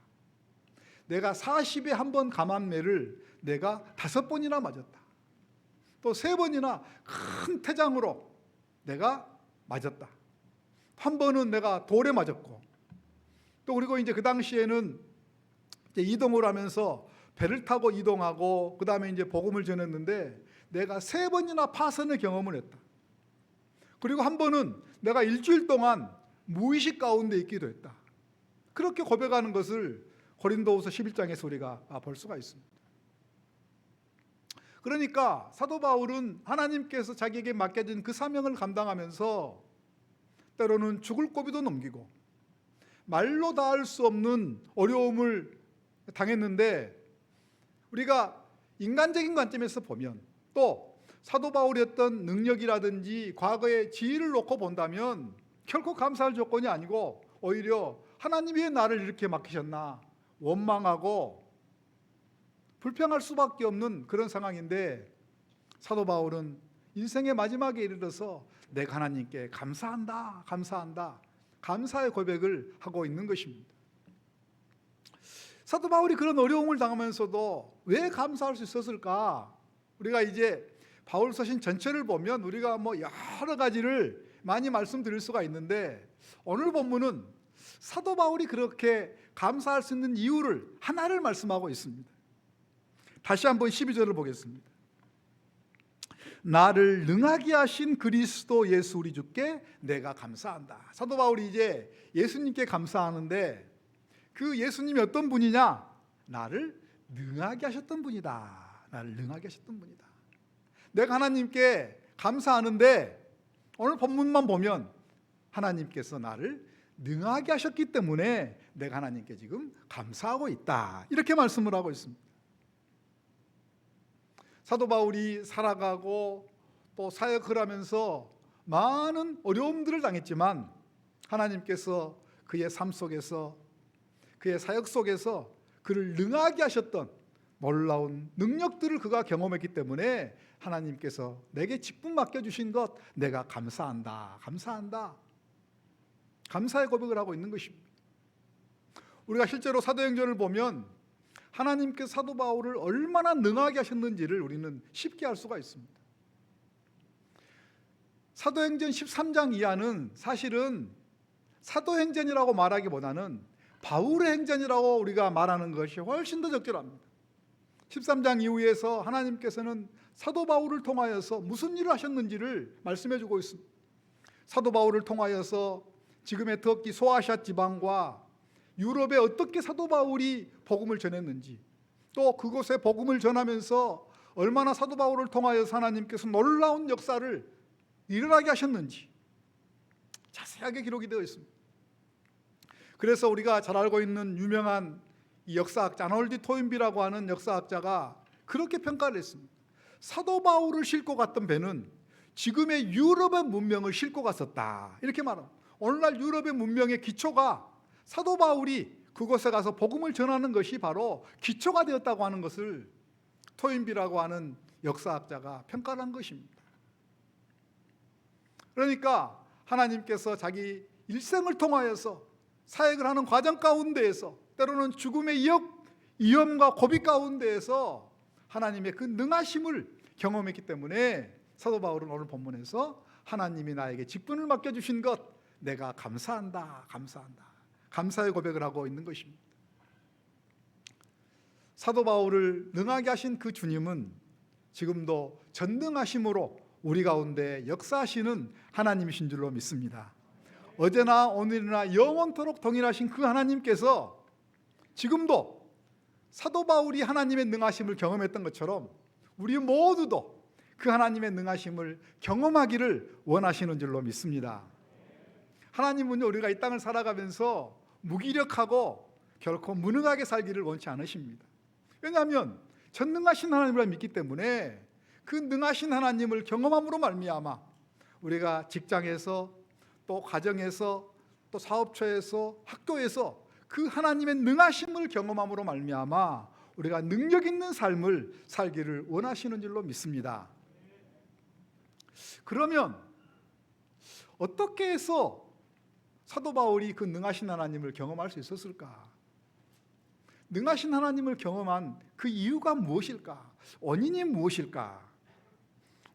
내가 40에 한 번 감한매를 내가 5번이나 맞았다. 또 3번이나 큰 태장으로 내가 맞았다. 한 번은 내가 돌에 맞았고 또 그리고 이제 그 당시에는 이제 이동을 하면서 배를 타고 이동하고 그 다음에 이제 복음을 전했는데 내가 3번이나 파선의 경험을 했다. 그리고 한 번은 내가 일주일 동안 무의식 가운데 있기도 했다. 그렇게 고백하는 것을 고린도후서 11장에서 우리가 볼 수가 있습니다. 그러니까 사도 바울은 하나님께서 자기에게 맡겨진 그 사명을 감당하면서 때로는 죽을 고비도 넘기고 말로 다 할 수 없는 어려움을 당했는데 우리가 인간적인 관점에서 보면 또 사도 바울의 어떤 능력이라든지 과거의 지위를 놓고 본다면 결코 감사할 조건이 아니고 오히려 하나님이 왜 나를 이렇게 맡기셨나 원망하고 불평할 수밖에 없는 그런 상황인데 사도 바울은 인생의 마지막에 이르러서 내가 하나님께 감사한다 감사의 고백을 하고 있는 것입니다. 사도 바울이 그런 어려움을 당하면서도 왜 감사할 수 있었을까? 우리가 이제 바울 서신 전체를 보면 우리가 뭐 여러 가지를 많이 말씀드릴 수가 있는데, 오늘 본문은 사도 바울이 그렇게 감사할 수 있는 이유를 하나를 말씀하고 있습니다. 다시 한번 12절을 보겠습니다. 나를 능하게 하신 그리스도 예수 우리 주께 내가 감사한다. 사도 바울이 이제 예수님께 감사하는데, 그 예수님이 어떤 분이냐? 나를 능하게 하셨던 분이다. 나를 능하게 하셨던 분이다. 내가 하나님께 감사하는데 오늘 본문만 보면 하나님께서 나를 능하게 하셨기 때문에 내가 하나님께 지금 감사하고 있다. 이렇게 말씀을 하고 있습니다. 사도 바울이 살아가고 또 사역을 하면서 많은 어려움들을 당했지만 하나님께서 그의 삶 속에서, 그의 사역 속에서 그를 능하게 하셨던 놀라운 능력들을 그가 경험했기 때문에 하나님께서 내게 직분 맡겨주신 것 내가 감사한다. 감사한다. 감사의 고백을 하고 있는 것입니다. 우리가 실제로 사도행전을 보면 하나님께서 사도 바울을 얼마나 능하게 하셨는지를 우리는 쉽게 알 수가 있습니다. 사도행전 13장 이하는 사실은 사도행전이라고 말하기보다는 바울의 행전이라고 우리가 말하는 것이 훨씬 더 적절합니다. 13장 이후에서 하나님께서는 사도 바울을 통하여서 무슨 일을 하셨는지를 말씀해 주고 있습니다. 사도 바울을 통하여서 지금의 터키 소아시아 지방과 유럽에 어떻게 사도 바울이 복음을 전했는지, 또 그곳에 복음을 전하면서 얼마나 사도 바울을 통하여서 하나님께서 놀라운 역사를 일어나게 하셨는지 자세하게 기록이 되어 있습니다. 그래서 우리가 잘 알고 있는 유명한 이 역사학자 아놀드 토인비라고 하는 역사학자가 그렇게 평가를 했습니다. 사도 바울을 싣고 갔던 배는 지금의 유럽의 문명을 싣고 갔었다. 이렇게 말합니다. 오늘날 유럽의 문명의 기초가 사도 바울이 그곳에 가서 복음을 전하는 것이 바로 기초가 되었다고 하는 것을 토인비라고 하는 역사학자가 평가를 한 것입니다. 그러니까 하나님께서 자기 일생을 통하여서 사역을 하는 과정 가운데에서 때로는 죽음의 위험과 고비 가운데에서 하나님의 그 능하심을 경험했기 때문에 사도 바울은 오늘 본문에서 하나님이 나에게 직분을 맡겨주신 것 내가 감사한다. 감사한다. 감사의 고백을 하고 있는 것입니다. 사도 바울을 능하게 하신 그 주님은 지금도 전능하심으로 우리 가운데 역사하시는 하나님이신 줄로 믿습니다. 어제나 오늘이나 영원토록 동일하신 그 하나님께서 지금도 사도 바울이 하나님의 능하심을 경험했던 것처럼 우리 모두도 그 하나님의 능하심을 경험하기를 원하시는 줄로 믿습니다. 하나님은요, 우리가 이 땅을 살아가면서 무기력하고 결코 무능하게 살기를 원치 않으십니다. 왜냐하면 전능하신 하나님을 믿기 때문에 그 능하신 하나님을 경험함으로 말미암아 우리가 직장에서 또 가정에서 또 사업처에서 학교에서 그 하나님의 능하심을 경험함으로 말미암아 우리가 능력 있는 삶을 살기를 원하시는 줄로 믿습니다. 그러면 어떻게 해서 사도 바울이 그 능하신 하나님을 경험할 수 있었을까? 능하신 하나님을 경험한 그 이유가 무엇일까? 원인이 무엇일까?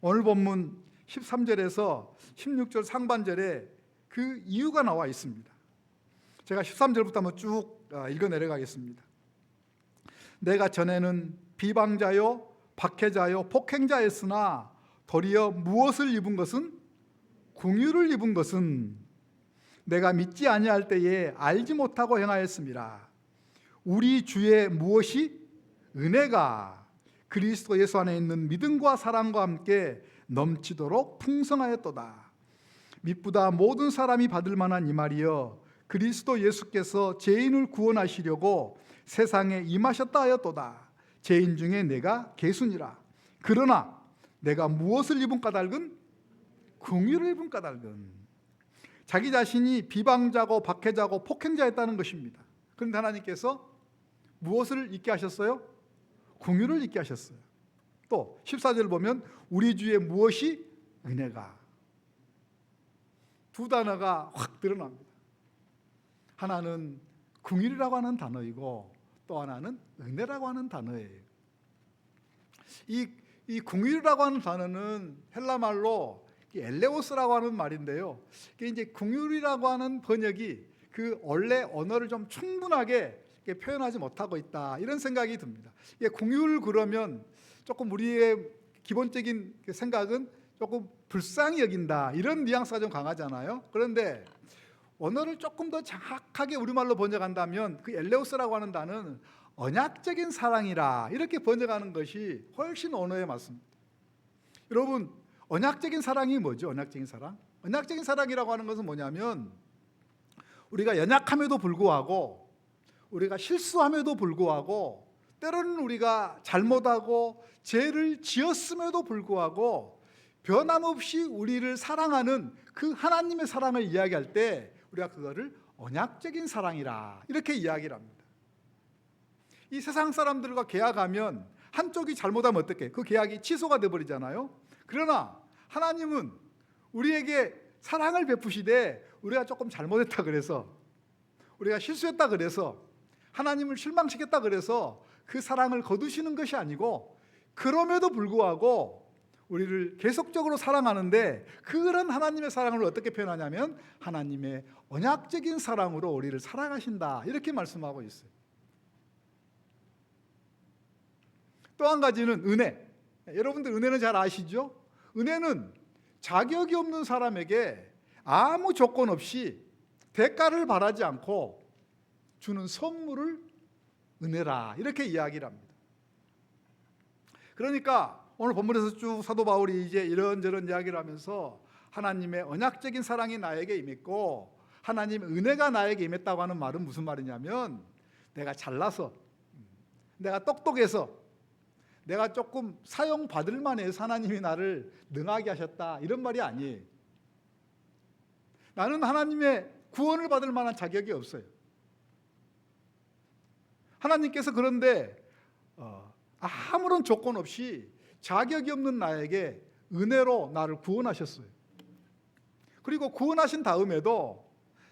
오늘 본문 13절에서 16절 상반절에 그 이유가 나와 있습니다. 제가 13절부터 한번 쭉 읽어 내려가겠습니다. 내가 전에는 비방자요 박해자요 폭행자였으나 도리어 무엇을 입은 것은 긍휼을 입은 것은 내가 믿지 아니할 때에 알지 못하고 행하였습니다. 우리 주의 무엇이 은혜가 그리스도 예수 안에 있는 믿음과 사랑과 함께 넘치도록 풍성하였도다. 미쁘다 모든 사람이 받을 만한 이 말이여 그리스도 예수께서 죄인을 구원하시려고 세상에 임하셨다 하였도다. 죄인 중에 내가 개순이라. 그러나 내가 무엇을 입은 까닭은 긍휼을 입은 까닭은 자기 자신이 비방자고 박해자고 폭행자였다는 것입니다. 그런데 하나님께서 무엇을 잊게 하셨어요? 긍휼을 잊게 하셨어요. 또 14절 보면 우리 주의 무엇이 은혜가, 두 단어가 확 드러납니다. 하나는 긍휼이라고 하는 단어이고 또 하나는 은혜라고 하는 단어예요. 이 긍휼이라고 하는 단어는 헬라 말로 엘레오스라고 하는 말인데요. 이게 이제 긍휼이라고 하는 번역이 그 원래 언어를 좀 충분하게 표현하지 못하고 있다, 이런 생각이 듭니다. 이게 긍휼 그러면 조금 우리의 기본적인 생각은 조금 불쌍히 여긴다, 이런 뉘앙스가 좀 강하잖아요. 그런데 언어를 조금 더 정확하게 우리말로 번역한다면 그 엘레오스라고 하는 단어는 언약적인 사랑이라, 이렇게 번역하는 것이 훨씬 언어에 맞습니다. 여러분, 언약적인 사랑이 뭐죠? 언약적인 사랑? 언약적인 사랑이라고 하는 것은 뭐냐면 우리가 연약함에도 불구하고, 우리가 실수함에도 불구하고, 때로는 우리가 잘못하고 죄를 지었음에도 불구하고 변함없이 우리를 사랑하는 그 하나님의 사랑을 이야기할 때 우리가 그거를 언약적인 사랑이라, 이렇게 이야기를 합니다. 이 세상 사람들과 계약하면 한쪽이 잘못하면 어떻게? 그 계약이 취소가 돼버리잖아요. 그러나 하나님은 우리에게 사랑을 베푸시되 우리가 조금 잘못했다 그래서, 우리가 실수했다 그래서, 하나님을 실망시켰다 그래서 그 사랑을 거두시는 것이 아니고, 그럼에도 불구하고 우리를 계속적으로 사랑하는데 그런 하나님의 사랑을 어떻게 표현하냐면 하나님의 언약적인 사랑으로 우리를 사랑하신다, 이렇게 말씀하고 있어요. 또 한 가지는 은혜. 여러분들 은혜는 잘 아시죠? 은혜는 자격이 없는 사람에게 아무 조건 없이 대가를 바라지 않고 주는 선물을 은혜라, 이렇게 이야기를 합니다. 그러니까 오늘 본문에서 쭉 사도 바울이 이제 이런저런 이야기를 하면서 하나님의 언약적인 사랑이 나에게 임했고 하나님의 은혜가 나에게 임했다고 하는 말은 무슨 말이냐면, 내가 잘나서, 내가 똑똑해서, 내가 조금 사용받을 만해서 하나님이 나를 능하게 하셨다, 이런 말이 아니에요. 나는 하나님의 구원을 받을 만한 자격이 없어요. 하나님께서 그런데 아무런 조건 없이 자격이 없는 나에게 은혜로 나를 구원하셨어요. 그리고 구원하신 다음에도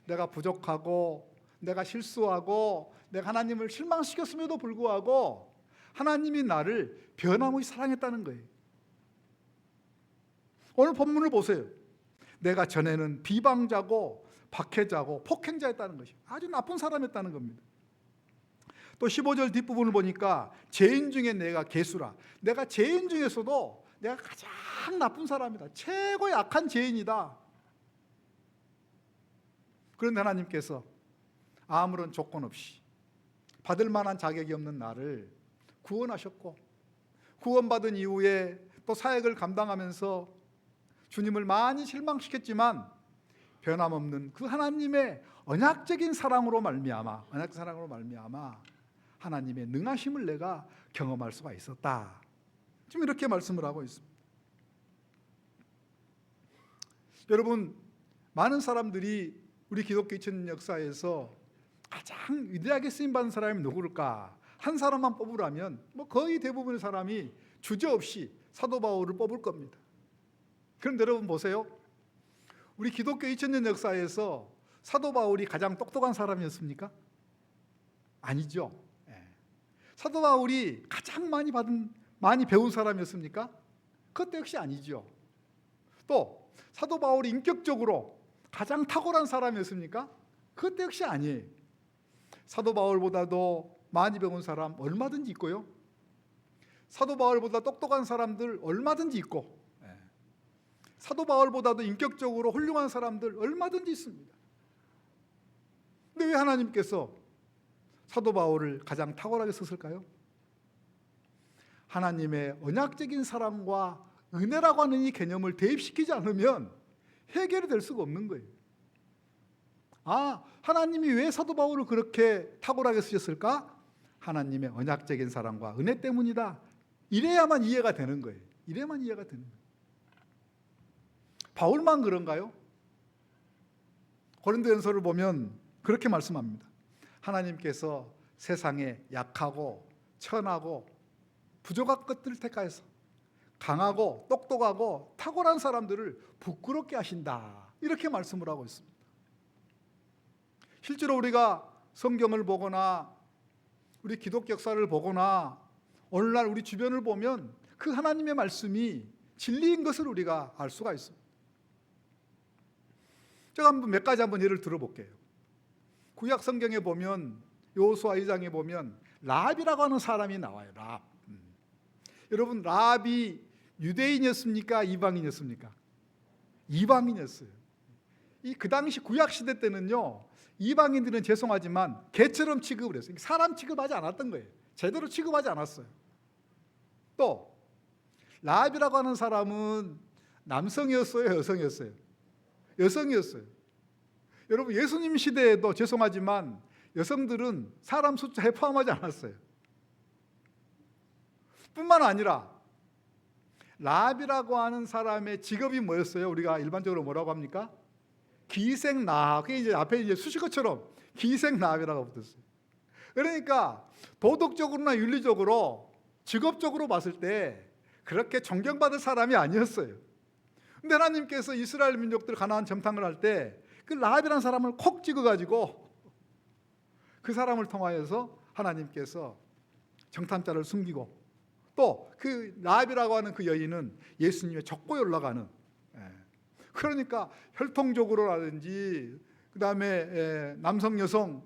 내가 부족하고 내가 실수하고 내가 하나님을 실망시켰음에도 불구하고 하나님이 나를 변함없이 사랑했다는 거예요. 오늘 본문을 보세요. 내가 전에는 비방자고 박해자고 폭행자였다는 것이, 아주 나쁜 사람이었다는 겁니다. 또 15절 뒷부분을 보니까 죄인 중에 내가 괴수라, 내가 죄인 중에서도 내가 가장 나쁜 사람이다, 최고의 악한 죄인이다. 그런데 하나님께서 아무런 조건 없이 받을 만한 자격이 없는 나를 구원하셨고, 구원받은 이후에 또 사역을 감당하면서 주님을 많이 실망시켰지만 변함없는 그 하나님의 언약적인 사랑으로 말미암아, 언약적인 사랑으로 말미암아 하나님의 능하심을 내가 경험할 수가 있었다. 지금 이렇게 말씀을 하고 있습니다. 여러분, 많은 사람들이 우리 기독교 2000년 역사에서 가장 위대하게 쓰임받은 사람이 누구일까? 한 사람만 뽑으라면 거의 대부분의 사람이 주저없이 사도 바울을 뽑을 겁니다. 그런데 여러분 보세요. 우리 기독교 2000년 역사에서 사도 바울이 가장 똑똑한 사람이었습니까? 아니죠. 사도 바울이 가장 많이 배운 사람이었습니까? 그것도 역시 아니죠. 또 사도 바울이 인격적으로 가장 탁월한 사람이었습니까? 그것도 역시 아니에요. 사도 바울보다도 많이 배운 사람 얼마든지 있고요. 사도 바울보다 똑똑한 사람들 얼마든지 있고, 사도 바울보다도 인격적으로 훌륭한 사람들 얼마든지 있습니다. 근데 왜 하나님께서 사도 바울을 가장 탁월하게 썼을까요? 하나님의 언약적인 사랑과 은혜라고 하는 이 개념을 대입시키지 않으면 해결이 될 수가 없는 거예요. 하나님이 왜 사도 바울을 그렇게 탁월하게 쓰셨을까? 하나님의 언약적인 사랑과 은혜 때문이다. 이래야만 이해가 되는 거예요. 이래야만 이해가 되는 거예요. 바울만 그런가요? 고린도전서를 보면 그렇게 말씀합니다. 하나님께서 세상에 약하고 천하고 부족한 것들을 택하여서 강하고 똑똑하고 탁월한 사람들을 부끄럽게 하신다, 이렇게 말씀을 하고 있습니다. 실제로 우리가 성경을 보거나 우리 기독 역사를 보거나 오늘날 우리 주변을 보면 그 하나님의 말씀이 진리인 것을 우리가 알 수가 있습니다. 제가 한번 몇 가지 한번 예를 들어볼게요. 구약 성경에 보면 여호수아 2장에 보면 랍이라고 하는 사람이 나와요. 랍. 여러분, 랍이 유대인이었습니까? 이방인이었습니까? 이방인이었어요. 그 당시 구약 시대 때는요, 이방인들은 죄송하지만 개처럼 취급을 했어요. 사람 취급하지 않았던 거예요. 제대로 취급하지 않았어요. 또 랍이라고 하는 사람은 남성이었어요, 여성이었어요? 여성이었어요. 여러분, 예수님 시대에도 죄송하지만 여성들은 사람 숫자에 포함하지 않았어요. 뿐만 아니라 랍이라고 하는 사람의 직업이 뭐였어요? 우리가 일반적으로 뭐라고 합니까? 기생나합. 그게 이제 앞에 이제 수식어처럼 기생나합이라고 붙었어요. 그러니까 도덕적으로나 윤리적으로, 직업적으로 봤을 때 그렇게 존경받을 사람이 아니었어요. 근데 하나님께서 이스라엘 민족들 가나안 정탐을 할 때 그 랍이라는 사람을 콕 찍어가지고 그 사람을 통하여서 하나님께서 정탐자를 숨기고, 또 그 랍이라고 하는 그 여인은 예수님의 적고에 올라가는, 그러니까 혈통적으로라든지 그 다음에 남성 여성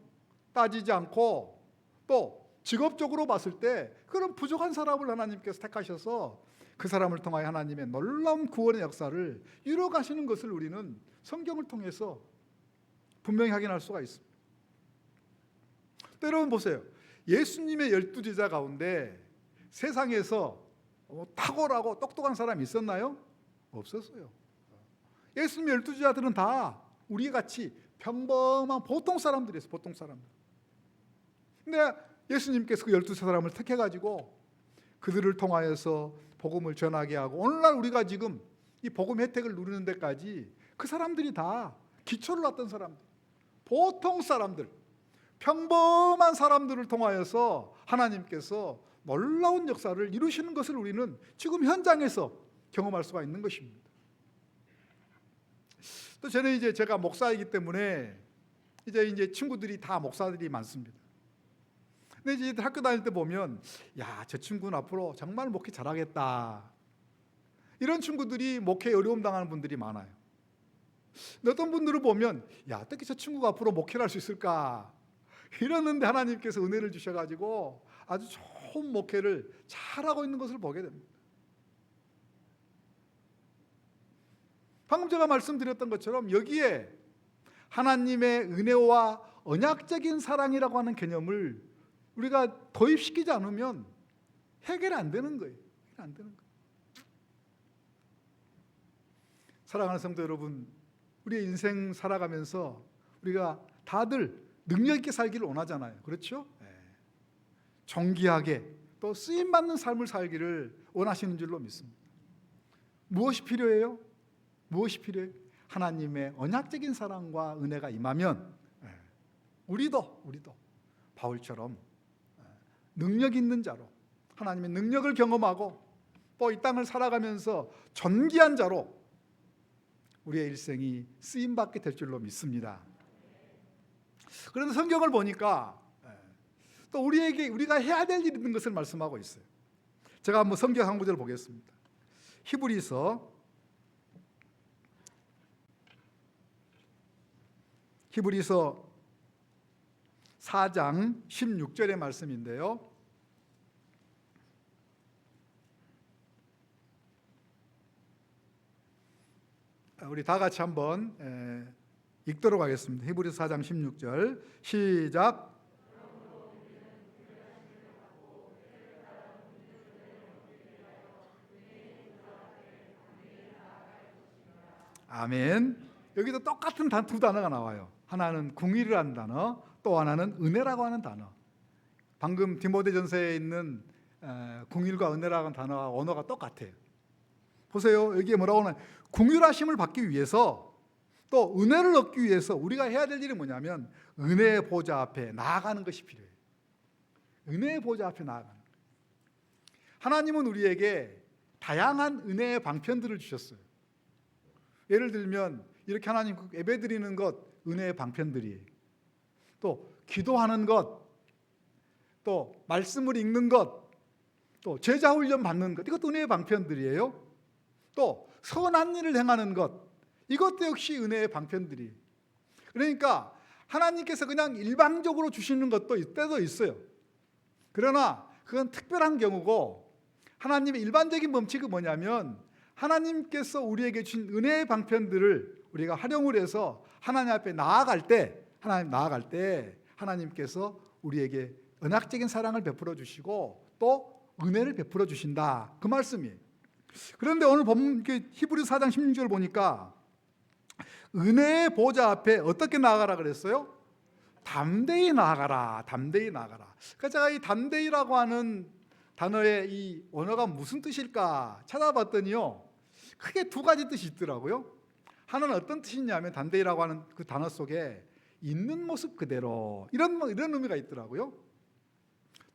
따지지 않고 또 직업적으로 봤을 때 그런 부족한 사람을 하나님께서 택하셔서 그 사람을 통하여 하나님의 놀라운 구원의 역사를 이루어가시는 것을 우리는 성경을 통해서 분명히 확인할 수가 있습니다. 또 여러분 보세요. 예수님의 12제자 가운데 세상에서 탁월하고 똑똑한 사람이 있었나요? 없었어요. 예수님의 12제자들은 다 우리 같이 평범한 보통 사람들이었어요. 보통 사람들. 근데 예수님께서 그 12사람을 택해가지고 그들을 통하여서 복음을 전하게 하고, 오늘날 우리가 지금 이 복음 혜택을 누리는 데까지 그 사람들이 다 기초를 놨던 사람들, 보통 사람들, 평범한 사람들을 통하여서 하나님께서 놀라운 역사를 이루시는 것을 우리는 지금 현장에서 경험할 수가 있는 것입니다. 또 저는 이제 제가 목사이기 때문에 이제 친구들이 다 목사들이 많습니다. 근데 이제 학교 다닐 때 보면, 야, 저 친구는 앞으로 정말 목회 잘하겠다, 이런 친구들이 목회에 어려움 당하는 분들이 많아요. 근데 어떤 분들을 보면, 야, 어떻게 저 친구가 앞으로 목회를 할 수 있을까, 이러는데 하나님께서 은혜를 주셔가지고 아주 좋은 목회를 잘하고 있는 것을 보게 됩니다. 방금 제가 말씀드렸던 것처럼 여기에 하나님의 은혜와 언약적인 사랑이라고 하는 개념을 우리가 도입시키지 않으면 해결이 안 되는 거예요. 안 되는 거예요. 사랑하는 성도 여러분, 우리의 인생 살아가면서 우리가 다들 능력 있게 살기를 원하잖아요. 그렇죠? 존귀하게 또 쓰임받는 삶을 살기를 원하시는 줄로 믿습니다. 무엇이 필요해요? 무엇이 필요해요? 하나님의 언약적인 사랑과 은혜가 임하면 우리도 바울처럼 능력 있는 자로, 하나님의 능력을 경험하고 또 이 땅을 살아가면서 존귀한 자로 우리의 일생이 쓰임받게 될 줄로 믿습니다. 그런데 성경을 보니까 또 우리가 해야 될 일이 있는 것을 말씀하고 있어요. 제가 한번 성경 한 구절 보겠습니다. 히브리서 4장 16절의 말씀인데요. 우리 다 같이 한번 읽도록 하겠습니다. 히브리서 4장 16절 시작. 아멘. 여기도 똑같은 두 단어가 나와요. 하나는 궁의라는 단어, 또 하나는 은혜라고 하는 단어. 방금 디모데전서에 있는 궁일과 은혜라고 하는 단어와 언어가 똑같아요. 보세요. 여기에 뭐라고 하나, 궁휼하심을 받기 위해서 또 은혜를 얻기 위해서 우리가 해야 될 일이 뭐냐면 은혜의 보좌 앞에 나아가는 것이 필요해요. 은혜의 보좌 앞에 나아가는 거예요. 하나님은 우리에게 다양한 은혜의 방편들을 주셨어요. 예를 들면 이렇게 하나님 예배드리는 것, 은혜의 방편들이에요. 또 기도하는 것, 또 말씀을 읽는 것, 또 제자 훈련 받는 것, 이것도 은혜의 방편들이에요. 또 선한 일을 행하는 것, 이것도 역시 은혜의 방편들이. 그러니까 하나님께서 그냥 일방적으로 주시는 것도 때도 있어요. 그러나 그건 특별한 경우고, 하나님의 일반적인 법칙은 뭐냐면 하나님께서 우리에게 주신 은혜의 방편들을 우리가 활용을 해서 하나님 앞에 나아갈 때, 하나님께서 우리에게 언약적인 사랑을 베풀어 주시고 또 은혜를 베풀어 주신다, 그 말씀이에요. 그런데 오늘 본문 히브리 4장 16절 보니까 은혜의 보좌 앞에 어떻게 나아가라 그랬어요? 담대히 나아가라, 담대히 나아가라. 그러니까 제가 이 담대히라고 하는 단어의 이 원어가 무슨 뜻일까 찾아봤더니요, 크게 두 가지 뜻이 있더라고요. 하나는 어떤 뜻이냐면, 담대히라고 하는 그 단어 속에 있는 모습 그대로, 이런 의미가 있더라고요.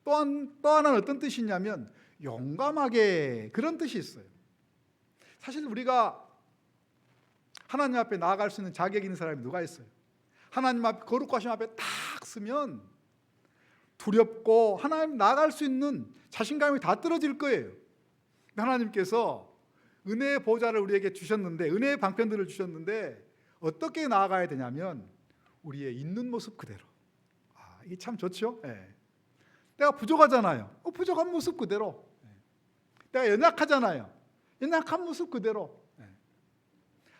또 하나는 어떤 뜻이냐면 용감하게, 그런 뜻이 있어요. 사실 우리가 하나님 앞에 나아갈 수 있는 자격 있는 사람이 누가 있어요? 하나님 앞에, 거룩하신 앞에 딱 서면 두렵고 하나님 나아갈 수 있는 자신감이 다 떨어질 거예요. 하나님께서 은혜의 보좌를 우리에게 주셨는데, 은혜의 방편들을 주셨는데 어떻게 나아가야 되냐면 우리의 있는 모습 그대로. 이게 참 좋죠. 내가 부족하잖아요. 부족한 모습 그대로. 내가 연약하잖아요. 연약한 모습 그대로.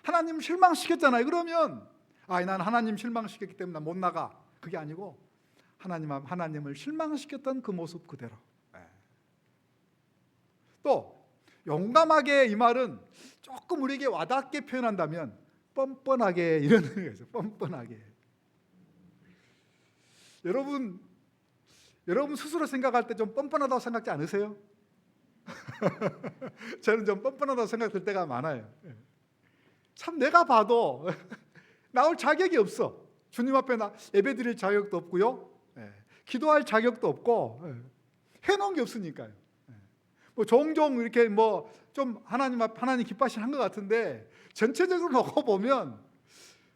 하나님 실망시켰잖아요. 그러면 나는 하나님 실망시켰기 때문에 못 나가. 그게 아니고 하나님을 실망시켰던 그 모습 그대로. 또 용감하게, 이 말은 조금 우리에게 와닿게 표현한다면 뻔뻔하게, 이런 의미가 있어요. 뻔뻔하게. 여러분 스스로 생각할 때 좀 뻔뻔하다고 생각지 않으세요? 저는 좀 뻔뻔하다고 생각될 때가 많아요. 참 내가 봐도 나올 자격이 없어. 주님 앞에 예배드릴 자격도 없고요, 기도할 자격도 없고, 해놓은 게 없으니까요. 뭐 종종 이렇게 좀 하나님 기뻐하시는 것 같은데 전체적으로 놓고 보면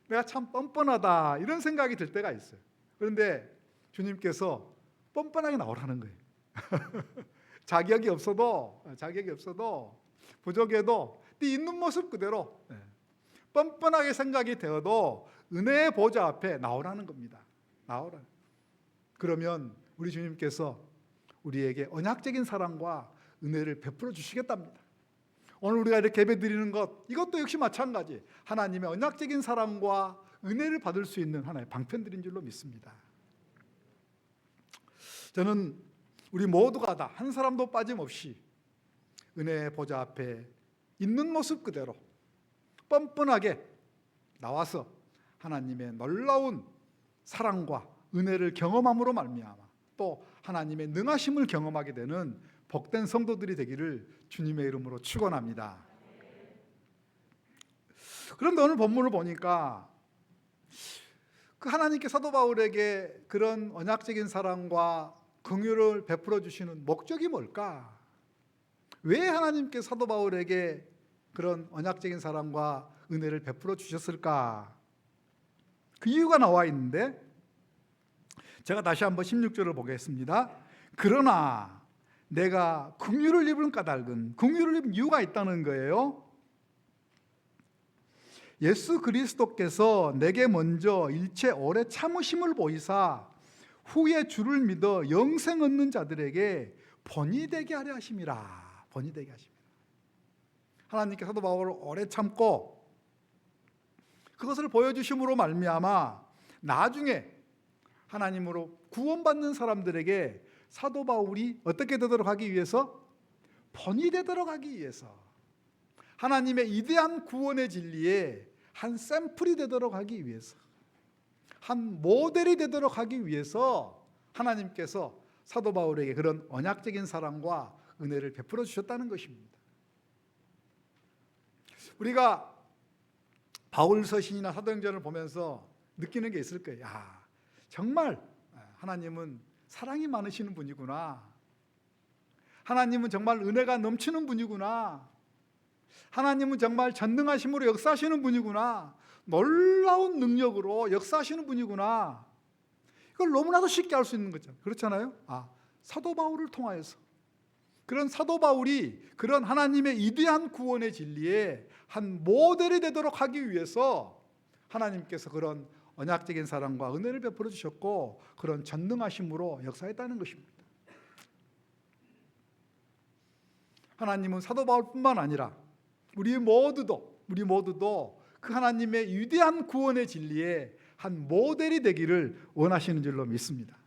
내가 참 뻔뻔하다, 이런 생각이 들 때가 있어요. 그런데 주님께서 뻔뻔하게 나오라는 거예요. 자격이 없어도 부족해도 네 있는 모습 그대로 뻔뻔하게 생각이 되어도 은혜의 보좌 앞에 나오라는 겁니다. 나오라. 그러면 우리 주님께서 우리에게 언약적인 사랑과 은혜를 베풀어 주시겠답니다. 오늘 우리가 이렇게 예배드리는 것, 이것도 역시 마찬가지. 하나님의 언약적인 사랑과 은혜를 받을 수 있는 하나의 방편들인 줄로 믿습니다. 저는 우리 모두가 다 한 사람도 빠짐없이 은혜의 보좌 앞에 있는 모습 그대로 뻔뻔하게 나와서 하나님의 놀라운 사랑과 은혜를 경험함으로 말미암아 또 하나님의 능하심을 경험하게 되는 복된 성도들이 되기를 주님의 이름으로 축원합니다. 그런데 오늘 본문을 보니까 그 하나님께 사도 바울에게 그런 언약적인 사랑과 긍휼을 베풀어 주시는 목적이 뭘까? 왜 하나님께 사도 바울에게 그런 언약적인 사랑과 은혜를 베풀어 주셨을까? 그 이유가 나와 있는데, 제가 다시 한번 16절을 보겠습니다. 그러나 내가 긍휼을 입은 까닭은, 긍휼을 입은 이유가 있다는 거예요. 예수 그리스도께서 내게 먼저 일체 오래 참으심을 보이사 후에 주를 믿어 영생 얻는 자들에게 본이 되게 하려 하심이라. 본이 되게 하심이라. 하나님께 사도 바울을 오래 참고 그것을 보여주심으로 말미암아 나중에 하나님으로 구원받는 사람들에게 사도 바울이 어떻게 되도록 하기 위해서? 본이 되도록 하기 위해서, 하나님의 이대한 구원의 진리에 한 샘플이 되도록 하기 위해서, 한 모델이 되도록 하기 위해서 하나님께서 사도 바울에게 그런 언약적인 사랑과 은혜를 베풀어 주셨다는 것입니다. 우리가 바울 서신이나 사도행전을 보면서 느끼는 게 있을 거예요. 정말 하나님은 사랑이 많으시는 분이구나. 하나님은 정말 은혜가 넘치는 분이구나. 하나님은 정말 전능하심으로 역사하시는 분이구나. 놀라운 능력으로 역사하시는 분이구나. 이걸 너무나도 쉽게 알 수 있는 거죠. 그렇잖아요. 사도 바울을 통하여서, 그런 사도 바울이 그런 하나님의 위대한 구원의 진리에 한 모델이 되도록 하기 위해서 하나님께서 그런 언약적인 사랑과 은혜를 베풀어 주셨고 그런 전능하심으로 역사했다는 것입니다. 하나님은 사도 바울뿐만 아니라 우리 모두도 그 하나님의 위대한 구원의 진리에 한 모델이 되기를 원하시는 줄로 믿습니다.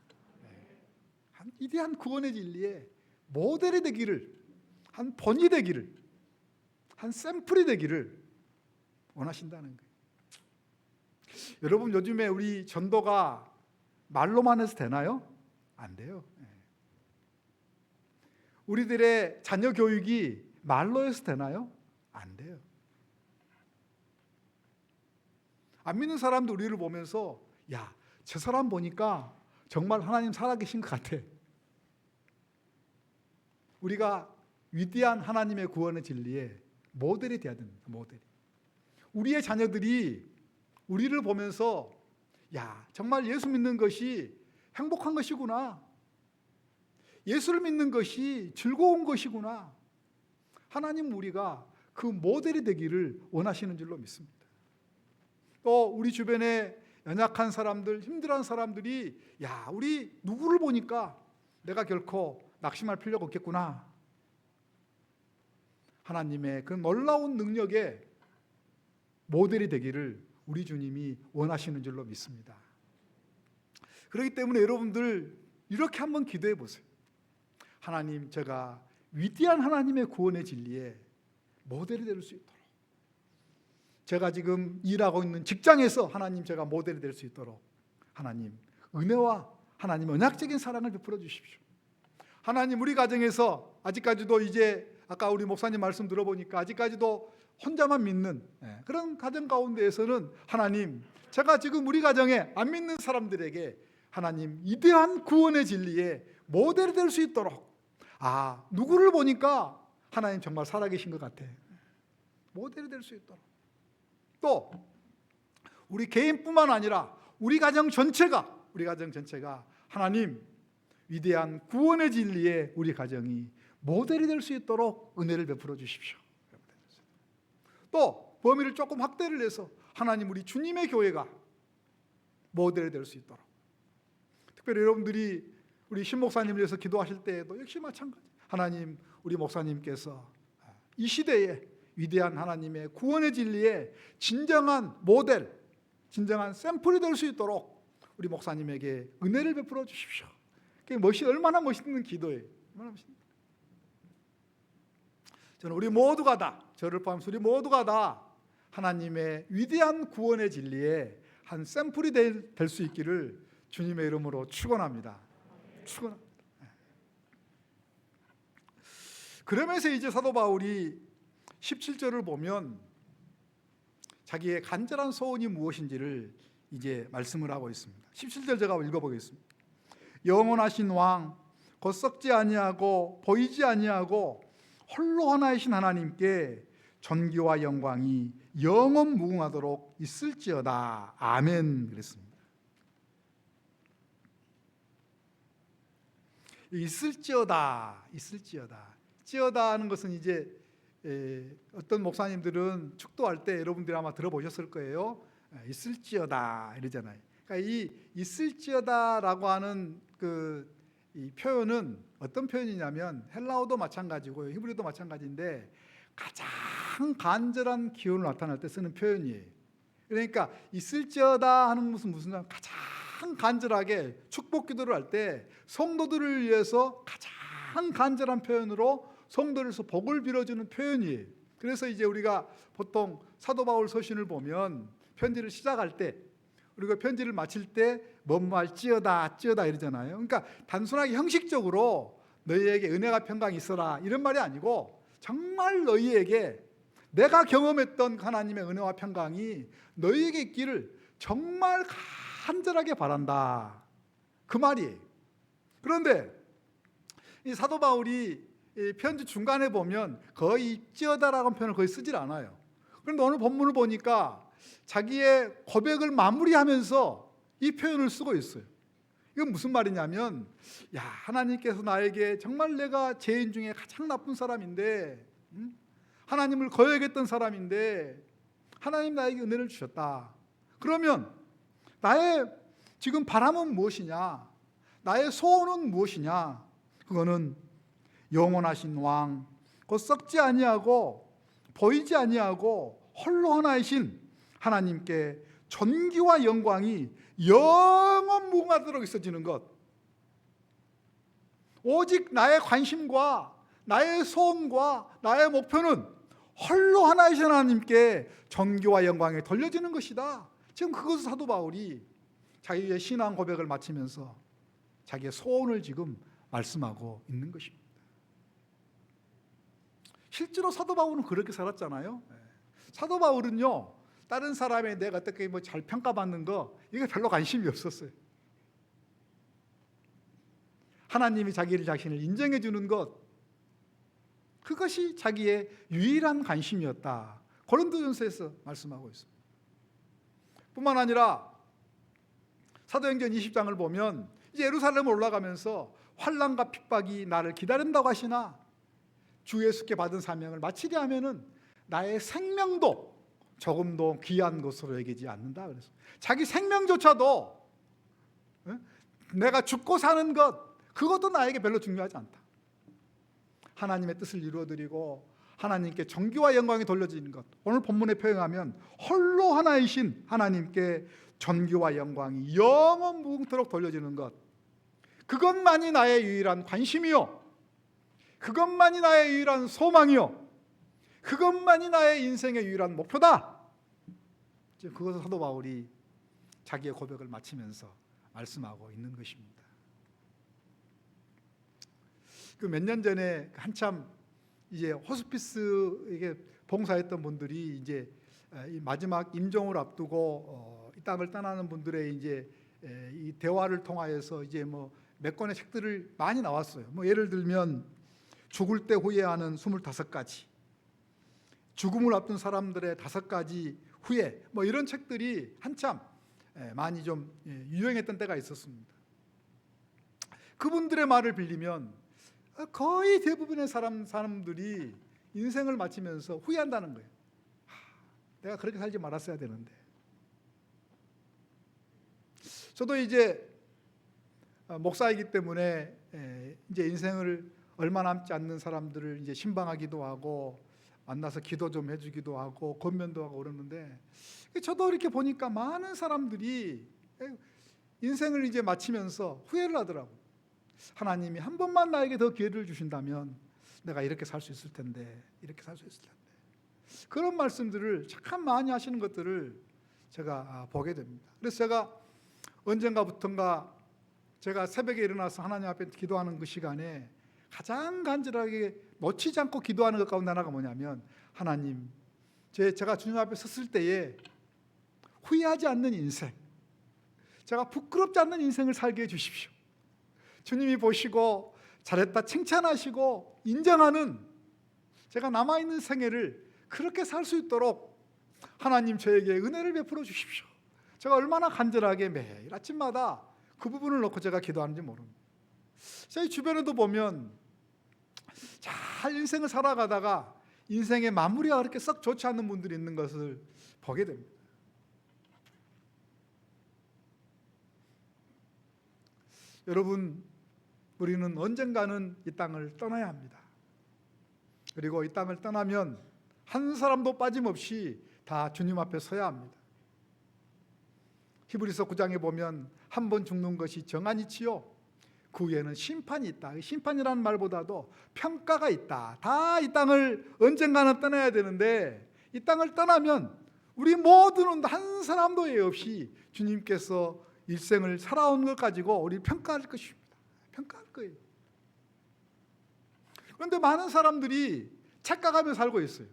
한 위대한 구원의 진리에 모델이 되기를, 한 본이 되기를, 한 샘플이 되기를 원하신다는 거예요. 여러분, 요즘에 우리 전도가 말로만 해서 되나요? 안 돼요. 우리들의 자녀 교육이 말로 해서 되나요? 안 돼요. 안 믿는 사람도 우리를 보면서 야, 저 사람 보니까 정말 하나님 살아계신 것 같아. 우리가 위대한 하나님의 구원의 진리에 모델이 돼야 됩니다. 모델이. 우리의 자녀들이 우리를 보면서 야, 정말 예수 믿는 것이 행복한 것이구나. 예수를 믿는 것이 즐거운 것이구나. 하나님, 우리가 그 모델이 되기를 원하시는 줄로 믿습니다. 또 우리 주변에 연약한 사람들, 힘들어하는 사람들이 야, 우리 누구를 보니까 내가 결코 낙심할 필요가 없겠구나. 하나님의 그 놀라운 능력의 모델이 되기를 우리 주님이 원하시는 줄로 믿습니다. 그렇기 때문에 여러분들 이렇게 한번 기도해 보세요. 하나님, 제가 위대한 하나님의 구원의 진리에 모델이 될 수 있도록, 제가 지금 일하고 있는 직장에서 하나님, 제가 모델이 될 수 있도록 하나님 은혜와 하나님 언약적인 사랑을 베풀어 주십시오. 하나님, 우리 가정에서 아직까지도 이제 아까 우리 목사님 말씀 들어보니까 아직까지도 혼자만 믿는 그런 가정 가운데에서는 하나님, 제가 지금 우리 가정에 안 믿는 사람들에게 하나님 위대한 구원의 진리에 모델이 될 수 있도록, 아, 누구를 보니까 하나님 정말 살아계신 것 같아, 모델이 될 수 있도록, 또 우리 개인뿐만 아니라 우리 가정 전체가 하나님 위대한 구원의 진리에 우리 가정이 모델이 될 수 있도록 은혜를 베풀어 주십시오. 또 범위를 조금 확대를 해서 하나님, 우리 주님의 교회가 모델이 될 수 있도록, 특별히 여러분들이 우리 신 목사님을 위해서 기도하실 때에도 역시 마찬가지, 하나님, 우리 목사님께서 이 시대에 위대한 하나님의 구원의 진리에 진정한 모델, 진정한 샘플이 될 수 있도록 우리 목사님에게 은혜를 베풀어 주십시오. 그게 얼마나 멋있는 기도예요. 얼마나 멋있는. 저는 우리 모두가 다, 저를 포함해서 우리 모두가 다 하나님의 위대한 구원의 진리에 한 샘플이 될 수 있기를 주님의 이름으로 축원합니다. 축원합니다. 그러면서 이제 사도 바울이 17절을 보면 자기의 간절한 소원이 무엇인지를 이제 말씀을 하고 있습니다. 17절 제가 읽어보겠습니다. 영원하신 왕, 곧 썩지 아니하고 보이지 아니하고 홀로 하나이신 하나님께 존귀와 영광이 영원 무궁하도록 있을지어다. 아멘. 그랬습니다. 있을지어다. 찌어다 하는 것은 이제 어떤 목사님들은 축도할 때 여러분들이 아마 들어보셨을 거예요. 있을지어다 이러잖아요. 그러니까 이 있을지어다라고 하는 이 표현은 어떤 표현이냐면 헬라어도 마찬가지고 히브리어도 마찬가지인데 가장 간절한 기원을 나타낼 때 쓰는 표현이에요. 그러니까 있을지어다 하는 것은 무슨 가장 간절하게 축복 기도를 할 때 성도들을 위해서 가장 간절한 표현으로 성도들에서 복을 빌어주는 표현이에요. 그래서 이제 우리가 보통 사도 바울 서신을 보면 편지를 시작할 때, 그리고 편지를 마칠 때 뭐할지어다 이러잖아요. 그러니까 단순하게 형식적으로 너희에게 은혜가 평강이 있어라 이런 말이 아니고 정말 너희에게 내가 경험했던 하나님의 은혜와 평강이 너희에게 있기를 정말 간절하게 바란다, 그 말이에요. 그런데 이 사도 바울이 이 편지 중간에 보면 거의 있지어다라는 표현을 거의 쓰질 않아요. 그런데 오늘 본문을 보니까 자기의 고백을 마무리하면서 이 표현을 쓰고 있어요. 이건 무슨 말이냐면, 야, 하나님께서 나에게 정말 내가 죄인 중에 가장 나쁜 사람인데, 하나님을 거역했던 사람인데 하나님 나에게 은혜를 주셨다. 그러면 나의 지금 바람은 무엇이냐? 나의 소원은 무엇이냐? 그거는 영원하신 왕, 곧 썩지 아니하고 보이지 아니하고 홀로 하나이신 하나님께 존귀와 영광이 영원 무궁하도록 있어지는 것. 오직 나의 관심과 나의 소원과 나의 목표는 홀로 하나이신 하나님께 존귀와 영광이 돌려지는 것이다. 지금 그것을 사도 바울이 자기의 신앙 고백을 마치면서 자기의 소원을 지금 말씀하고 있는 것입니다. 실제로 사도 바울은 그렇게 살았잖아요. 사도 바울은요, 다른 사람의 내가 어떻게 잘 평가받는 거 이게 별로 관심이 없었어요. 하나님이 자신을 인정해 주는 것, 그것이 자기의 유일한 관심이었다. 고린도전서에서 말씀하고 있습니다. 뿐만 아니라 사도행전 20장을 보면 이제 예루살렘을 올라가면서 환난과 핍박이 나를 기다린다고 하시나 주 예수께 받은 사명을 마치려 하면은 나의 생명도 조금도 귀한 것으로 여기지 않는다. 그래서 자기 생명조차도 내가 죽고 사는 것, 그것도 나에게 별로 중요하지 않다. 하나님의 뜻을 이루어드리고 하나님께 존귀와 영광이 돌려지는 것, 오늘 본문에 표현하면 홀로 하나이신 하나님께 존귀와 영광이 영원 무궁토록 돌려지는 것, 그것만이 나의 유일한 관심이요, 그것만이 나의 유일한 소망이요, 그것만이 나의 인생의 유일한 목표다. 그것을 사도 바울이 자기의 고백을 마치면서 말씀하고 있는 것입니다. 그 몇 년 전에 한참 이제 호스피스 이게 봉사했던 분들이 이제 이 마지막 임종을 앞두고 이 땅을 떠나는 분들의 이제 이 대화를 통하여서 이제 뭐 몇 권의 책들을 많이 나왔어요. 뭐 예를 들면 죽을 때 후회하는 25가지, 죽음을 앞둔 사람들의 5가지 후회, 뭐 이런 책들이 한참 많이 좀 유행했던 때가 있었습니다. 그분들의 말을 빌리면 거의 대부분의 사람들이 인생을 마치면서 후회한다는 거예요. 내가 그렇게 살지 말았어야 되는데. 저도 이제 목사이기 때문에 이제 인생을 얼마 남지 않는 사람들을 이제 신방하기도 하고 만나서 기도 좀 해주기도 하고 권면도 하고 그러는데, 저도 이렇게 보니까 많은 사람들이 인생을 이제 마치면서 후회를 하더라고. 하나님이 한 번만 나에게 더 기회를 주신다면 내가 이렇게 살 수 있을 텐데, 이렇게 살 수 있을 텐데. 그런 말씀들을 참 많이 하시는 것들을 제가 보게 됩니다. 그래서 제가 언젠가부턴가 제가 새벽에 일어나서 하나님 앞에 기도하는 그 시간에 가장 간절하게 놓치지 않고 기도하는 것 가운데 하나가 뭐냐면, 하나님, 제가 주님 앞에 섰을 때에 후회하지 않는 인생, 제가 부끄럽지 않는 인생을 살게 해주십시오. 주님이 보시고 잘했다 칭찬하시고 인정하는 제가 남아있는 생애를 그렇게 살 수 있도록 하나님 저에게 은혜를 베풀어 주십시오. 제가 얼마나 간절하게 매일 아침마다 그 부분을 놓고 제가 기도하는지 모릅니다. 저희 주변에도 보면 잘 인생을 살아가다가 인생의 마무리가 그렇게 썩 좋지 않는 분들이 있는 것을 보게 됩니다. 여러분, 우리는 언젠가는 이 땅을 떠나야 합니다. 그리고 이 땅을 떠나면 한 사람도 빠짐없이 다 주님 앞에 서야 합니다. 히브리서 9장에 보면 한 번 죽는 것이 정한이치요, 그 후에는 심판이 있다. 심판이라는 말보다도 평가가 있다. 다 이 땅을 언젠가는 떠나야 되는데, 이 땅을 떠나면 우리 모두는 한 사람도 예 없이 주님께서 일생을 살아온 것 가지고 우리 평가할 것입니다. 평가할 거예요. 그런데 많은 사람들이 착각하며 살고 있어요.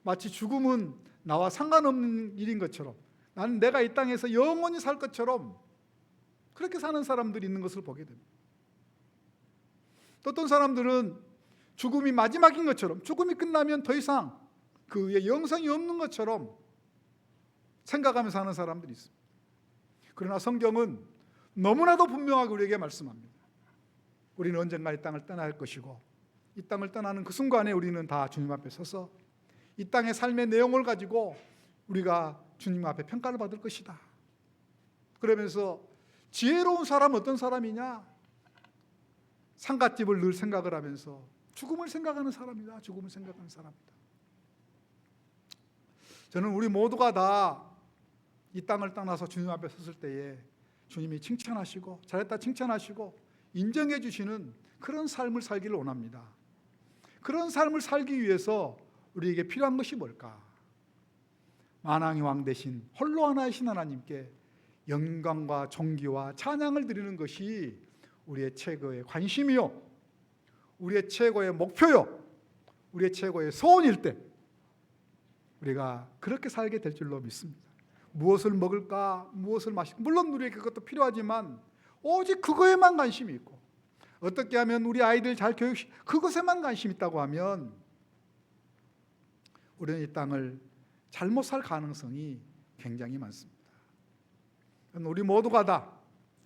마치 죽음은 나와 상관없는 일인 것처럼, 나는 내가 이 땅에서 영원히 살 것처럼 그렇게 사는 사람들이 있는 것을 보게 됩니다. 또 어떤 사람들은 죽음이 마지막인 것처럼, 죽음이 끝나면 더 이상 그 위에 영생이 없는 것처럼 생각하며 사는 사람들이 있습니다. 그러나 성경은 너무나도 분명하게 우리에게 말씀합니다. 우리는 언젠가 이 땅을 떠나야 할 것이고 이 땅을 떠나는 그 순간에 우리는 다 주님 앞에 서서 이 땅의 삶의 내용을 가지고 우리가 주님 앞에 평가를 받을 것이다. 그러면서 지혜로운 사람은 어떤 사람이냐? 상갓집을 늘 생각을 하면서 죽음을 생각하는 사람이다. 죽음을 생각하는 사람이다. 저는 우리 모두가 다 이 땅을 떠나서 주님 앞에 섰을 때에 주님이 칭찬하시고 잘했다 칭찬하시고 인정해 주시는 그런 삶을 살기를 원합니다. 그런 삶을 살기 위해서 우리에게 필요한 것이 뭘까? 만왕의 왕 되신 홀로 하나이신 하나님께 영광과 존귀와 찬양을 드리는 것이 우리의 최고의 관심이요, 우리의 최고의 목표요, 우리의 최고의 소원일 때 우리가 그렇게 살게 될 줄로 믿습니다. 무엇을 먹을까, 무엇을 마실까, 물론 우리에게 그것도 필요하지만 오직 그거에만 관심이 있고 어떻게 하면 우리 아이들 잘 교육시 그것에만 관심이 있다고 하면 우리는 이 땅을 잘못 살 가능성이 굉장히 많습니다. 우리 모두가 다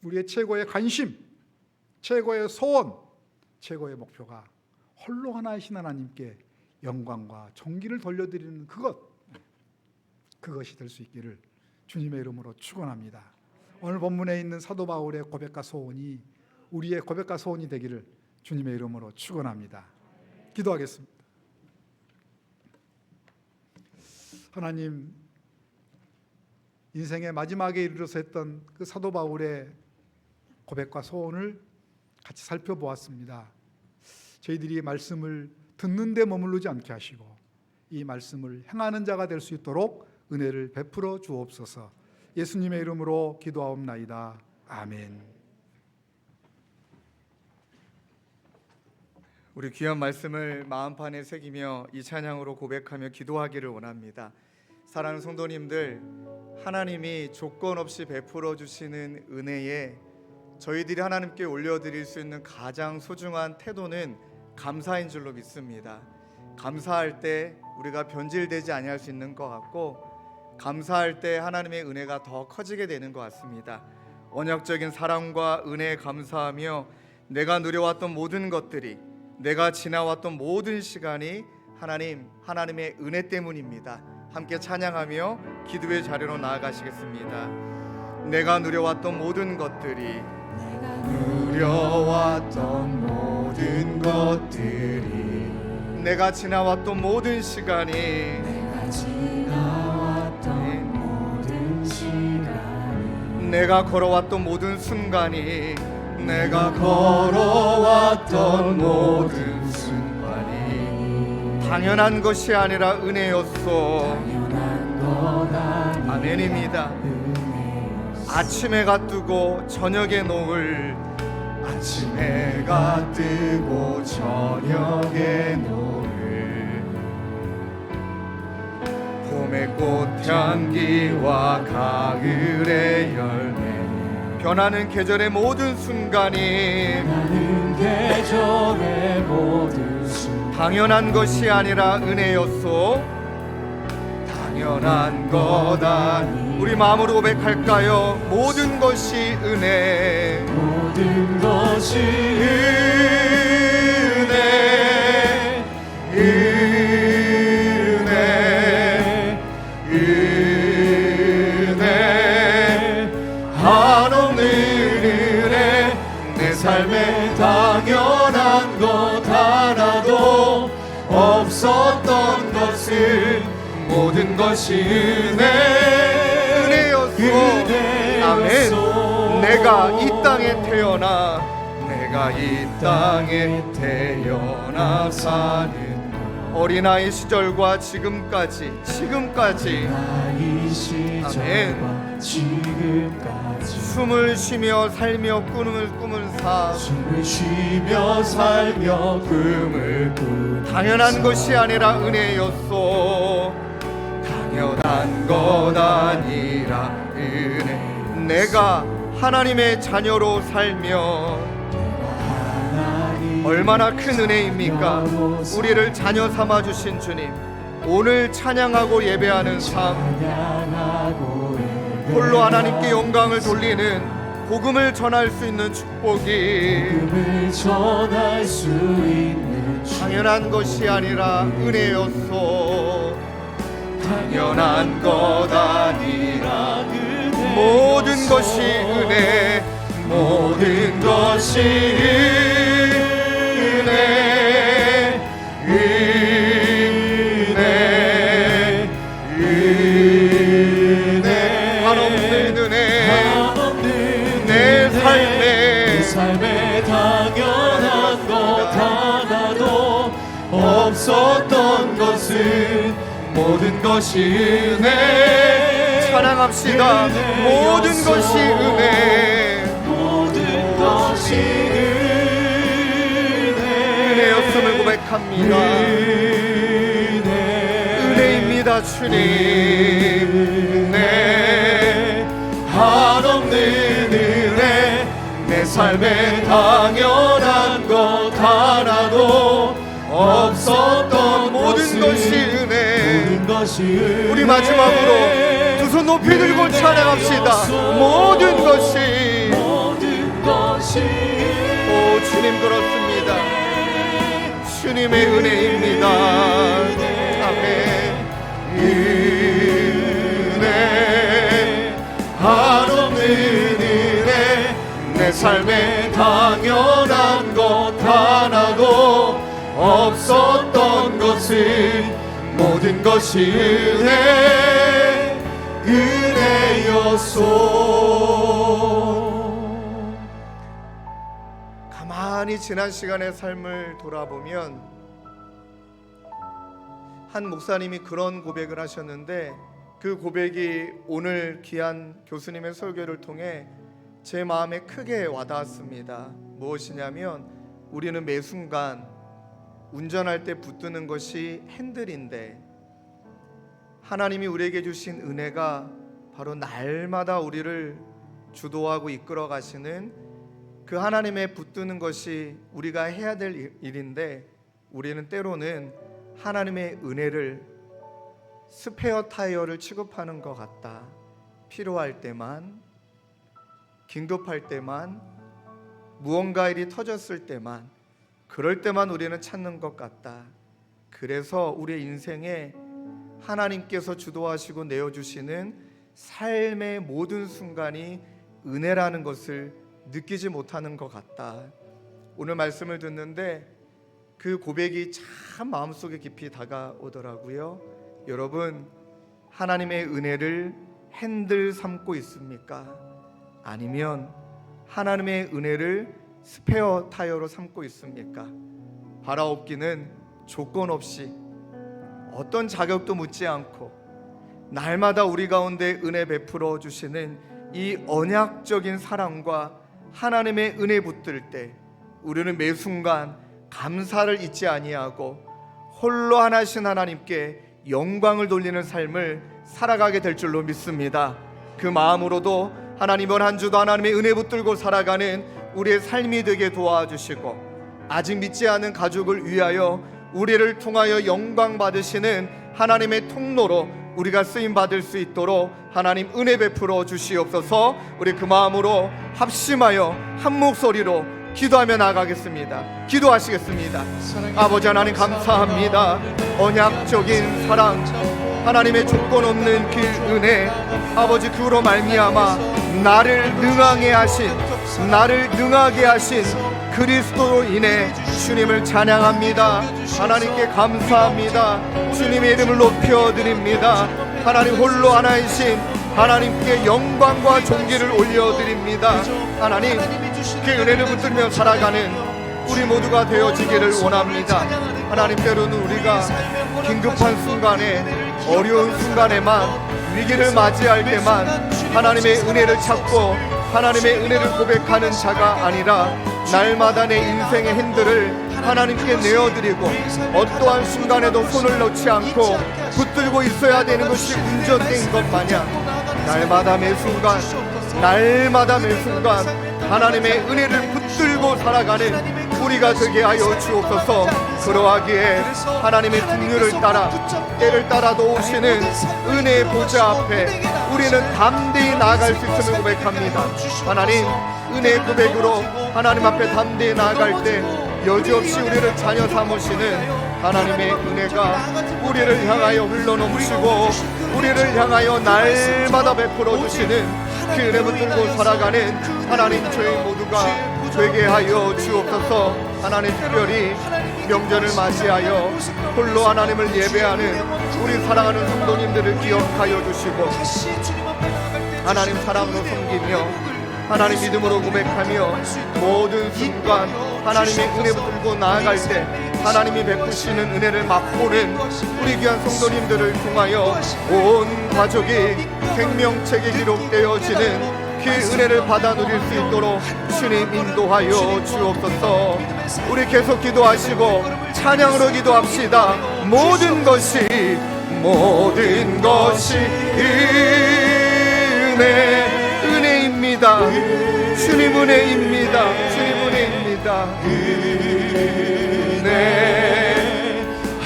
우리의 최고의 관심, 최고의 소원, 최고의 목표가 홀로 하나이신 하나님께 영광과 존귀를 돌려드리는 그것이 될 수 있기를 주님의 이름으로 축원합니다. 오늘 본문에 있는 사도 바울의 고백과 소원이 우리의 고백과 소원이 되기를 주님의 이름으로 축원합니다. 기도하겠습니다. 하나님, 인생의 마지막에 이르러서 했던 그 사도 바울의 고백과 소원을 같이 살펴보았습니다. 저희들이 말씀을 듣는 데 머무르지 않게 하시고 이 말씀을 행하는 자가 될 수 있도록 은혜를 베풀어 주옵소서. 예수님의 이름으로 기도하옵나이다. 아멘. 우리 귀한 말씀을 마음판에 새기며 이 찬양으로 고백하며 기도하기를 원합니다. 사랑하는 성도님들, 하나님이 조건 없이 베풀어 주시는 은혜에 저희들이 하나님께 올려드릴 수 있는 가장 소중한 태도는 감사인 줄로 믿습니다. 감사할 때 우리가 변질되지 아니할 수 있는 것 같고, 감사할 때 하나님의 은혜가 더 커지게 되는 것 같습니다. 언약적인 사랑과 은혜에 감사하며 내가 누려왔던 모든 것들이, 내가 지나왔던 모든 시간이 하나님의 은혜 때문입니다. 함께 찬양하며 기도의 자리로 나아가시겠습니다. 내가 누려왔던 모든 것들이, 누려왔던 모든 것들이, 내가 지나왔던 모든 시간이, 내가 지나왔던 모든 시간이, 내가 걸어왔던 모든 순간이, 내가 걸어왔던 모든 순간이 당연한 것이 아니라 은혜였소. 당연한 것 아니 아멘입니다. 아침 해가 뜨고 저녁에 노을, 아침 해가 뜨고 저녁에 노을, 봄의 꽃향기와 가을의 열매, 변하는 계절의 모든 순간이 나는 계절의 모든 순간 당연한 것이 아니라 은혜였소. 당연한 것 아니. 우리 마음으로 고백할까요? 모든 것이 은혜, 모든 것이 은혜, 은혜, 은혜, 한없는 은혜. 내 삶에 당연한 것 하나도 없었던 것을 모든 것이 은혜였소. 아멘. 내가 이 땅에 태어나, 내가 이 땅에 태어나 사는 어린아이 시절과 지금까지 나이 시절과 지금까지 숨을 쉬며 살며 꿈을 사 숨을 쉬며 살며 꿈을 꾸는 당연한 것이 아니라 은혜였소. 당연한 것 아니라 은혜. 내가 하나님의 자녀로 살며 얼마나 큰 은혜입니까? 우리를 자녀 삼아 주신 주님, 오늘 찬양하고 예배하는 삶, 홀로 하나님께 영광을 돌리는 복음을 전할 수 있는 축복이 복음을 전할 수 있는 당연한 것이 아니라 은혜였소. 당연한 것 아니라 모든 것이 은혜, 모든 것이 은혜, 은혜, 은혜, 한없는 은혜, 내 삶에 당연한 것 하나도 없었던 것은 모든 것이 은혜. 찬양합시다. 모든 것이 은혜, 모든 것이 은혜였음을 고백합니다. 은혜입니다 주님. 은혜, 한없는 은혜, 내 삶에 당연한 것 하나도 없었던 모든 것이 은혜. 모든 것이 은혜. 우리 마지막으로 두 손 높이 들고 찬양합시다. 모든 것이, 모든 것이 오 주님 그렇습니다. 주님의 은혜입니다. 아멘. 은혜, 한없는 은혜, 내 삶에 당연한 것 하나도 없었던 것은 모든 것이 은혜, 은혜였소. 가만히 지난 시간의 삶을 돌아보면 한 목사님이 그런 고백을 하셨는데, 그 고백이 오늘 귀한 교수님의 설교를 통해 제 마음에 크게 와닿았습니다. 무엇이냐면, 우리는 매 순간 운전할 때 붙드는 것이 핸들인데, 하나님이 우리에게 주신 은혜가 바로 날마다 우리를 주도하고 이끌어 가시는 그 하나님의 붙드는 것이 우리가 해야 될 일인데, 우리는 때로는 하나님의 은혜를 스페어 타이어를 취급하는 것 같다. 필요할 때만, 긴급할 때만, 무언가 일이 터졌을 때만, 그럴 때만 우리는 찾는 것 같다. 그래서 우리의 인생에 하나님께서 주도하시고 내어주시는 삶의 모든 순간이 은혜라는 것을 느끼지 못하는 것 같다. 오늘 말씀을 듣는데 그 고백이 참 마음속에 깊이 다가오더라고요. 여러분, 하나님의 은혜를 핸들 삼고 있습니까? 아니면 하나님의 은혜를 스페어 타이어로 삼고 있습니까? 바라옵기는 조건 없이, 어떤 자격도 묻지 않고 날마다 우리 가운데 은혜 베풀어 주시는 이 언약적인 사랑과 하나님의 은혜 붙들 때 우리는 매 순간 감사를 잊지 아니하고 홀로 하나신 하나님께 영광을 돌리는 삶을 살아가게 될 줄로 믿습니다. 그 마음으로도 하나님 이번 한 주도 하나님의 은혜 붙들고 살아가는 우리의 삶이 되게 도와주시고, 아직 믿지 않은 가족을 위하여 우리를 통하여 영광 받으시는 하나님의 통로로 우리가 쓰임 받을 수 있도록 하나님 은혜 베풀어 주시옵소서. 우리 그 마음으로 합심하여 한 목소리로 기도하며 나가겠습니다. 기도하시겠습니다. 아버지 하나님 감사합니다. 언약적인 사랑, 하나님의 조건 없는 그 은혜, 아버지 그로 말미암아 나를 능하게 하신 그리스도로 인해 주님을 찬양합니다. 하나님께 감사합니다. 주님의 이름을 높여드립니다. 하나님 홀로 하나이신 하나님께 영광과 존귀를 올려드립니다. 하나님, 그 은혜를 붙들며 살아가는 우리 모두가 되어지기를 원합니다. 하나님, 때로는 우리가 긴급한 순간에, 어려운 순간에만, 위기를 맞이할 때만 하나님의 은혜를 찾고 하나님의 은혜를 고백하는 자가 아니라 날마다 내 인생의 핸들을 하나님께 내어드리고 어떠한 순간에도 손을 놓지 않고 붙들고 있어야 되는 것이 운전된 것 마냥 날마다 매 순간 하나님의 은혜를 붙들고 살아가는 우리가 되게 하여 주옵소서. 그러하기에 하나님의 긍휼을 따라 때를 따라 도우시는 은혜의 보좌 앞에 우리는 담대히 나아갈 수 있음을 고백합니다. 하나님, 은혜의 고백으로 하나님 앞에 담대히 나아갈 때 여지없이 우리를 자녀 삼으시는 하나님의 은혜가 우리를 향하여 흘러넘치고 우리를 향하여 날마다 베풀어 주시는 그 은혜 붙들고 살아가는 하나님 저희 모두가 되게 하여 주옵소서. 하나님, 특별히 명절을 맞이하여 홀로 하나님을 예배하는 우리 사랑하는 성도님들을 기억하여 주시고 하나님 사랑으로 섬기며 하나님 믿음으로 고백하며 모든 순간 하나님의 은혜 붙들고 나아갈 때 하나님이 베푸시는 은혜를 맛보는 우리 귀한 성도님들을 통하여 온 가족이 생명책에 기록되어지는 그 은혜를 받아 누릴 수 있도록 주님 인도하여 주옵소서. 우리 계속 기도하시고 찬양으로 기도합시다. 모든 것이 은혜입니다. 주님 은혜입니다. 주님 은혜입니다. 은혜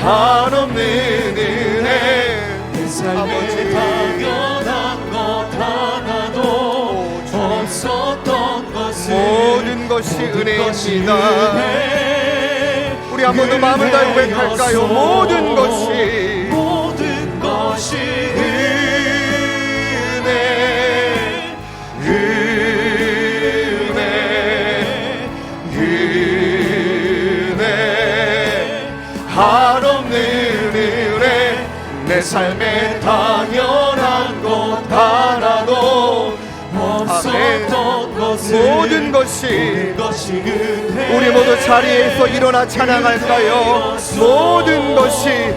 한없는 은혜 내 삶에 당연한 것 하나도 없었던 것은 모든 것이 은혜입니다. 우리 한 번 더 마음을 다해 고백할까요? 모든 것이 한없는 은혜 내 삶에 당연한 것 하나도 없었던 것은 모든 것이 은혜 우리 모두 자리에서 일어나 찬양할까요? 모든 것이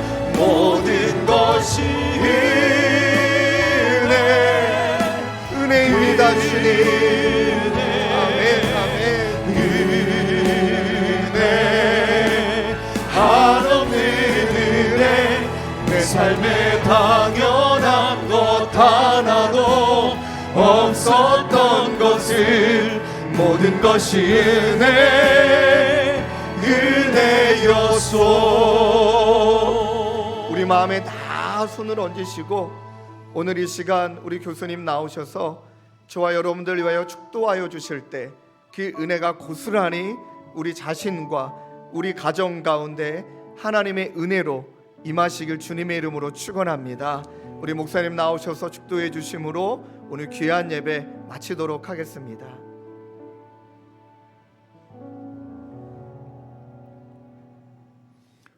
은혜입니다. 주님. 아멘 아멘. 은혜 한없는 은혜 내 삶에 당연한 것 하나도 없었던 것을 모든 것이 은혜였소. 우리 마음에 다 손을 얹으시고 오늘 이 시간 우리 교수님 나오셔서 저와 여러분들 위하여 축도하여 주실 때 그 은혜가 고스란히 우리 자신과 우리 가정 가운데 하나님의 은혜로 임하시길 주님의 이름으로 축원합니다. 우리 목사님 나오셔서 축도해 주심으로 오늘 귀한 예배 마치도록 하겠습니다.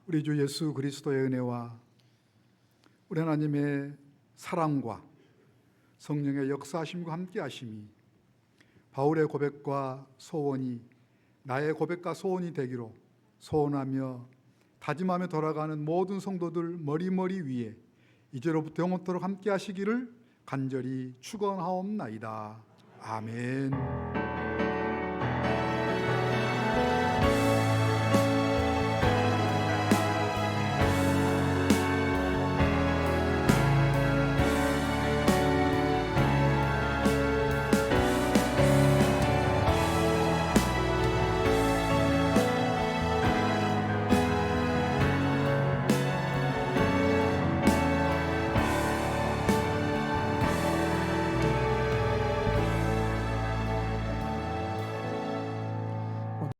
우리 주 예수 그리스도의 은혜와 우리 하나님의 사랑과 성령의 역사하심과 함께 하심이 바울의 고백과 소원이 나의 고백과 소원이 되기로 소원하며 다짐하며 돌아가는 모든 성도들 머리머리 위에 이제로부터 영원토록 함께 하시기를 간절히 축원하옵나이다. 아멘.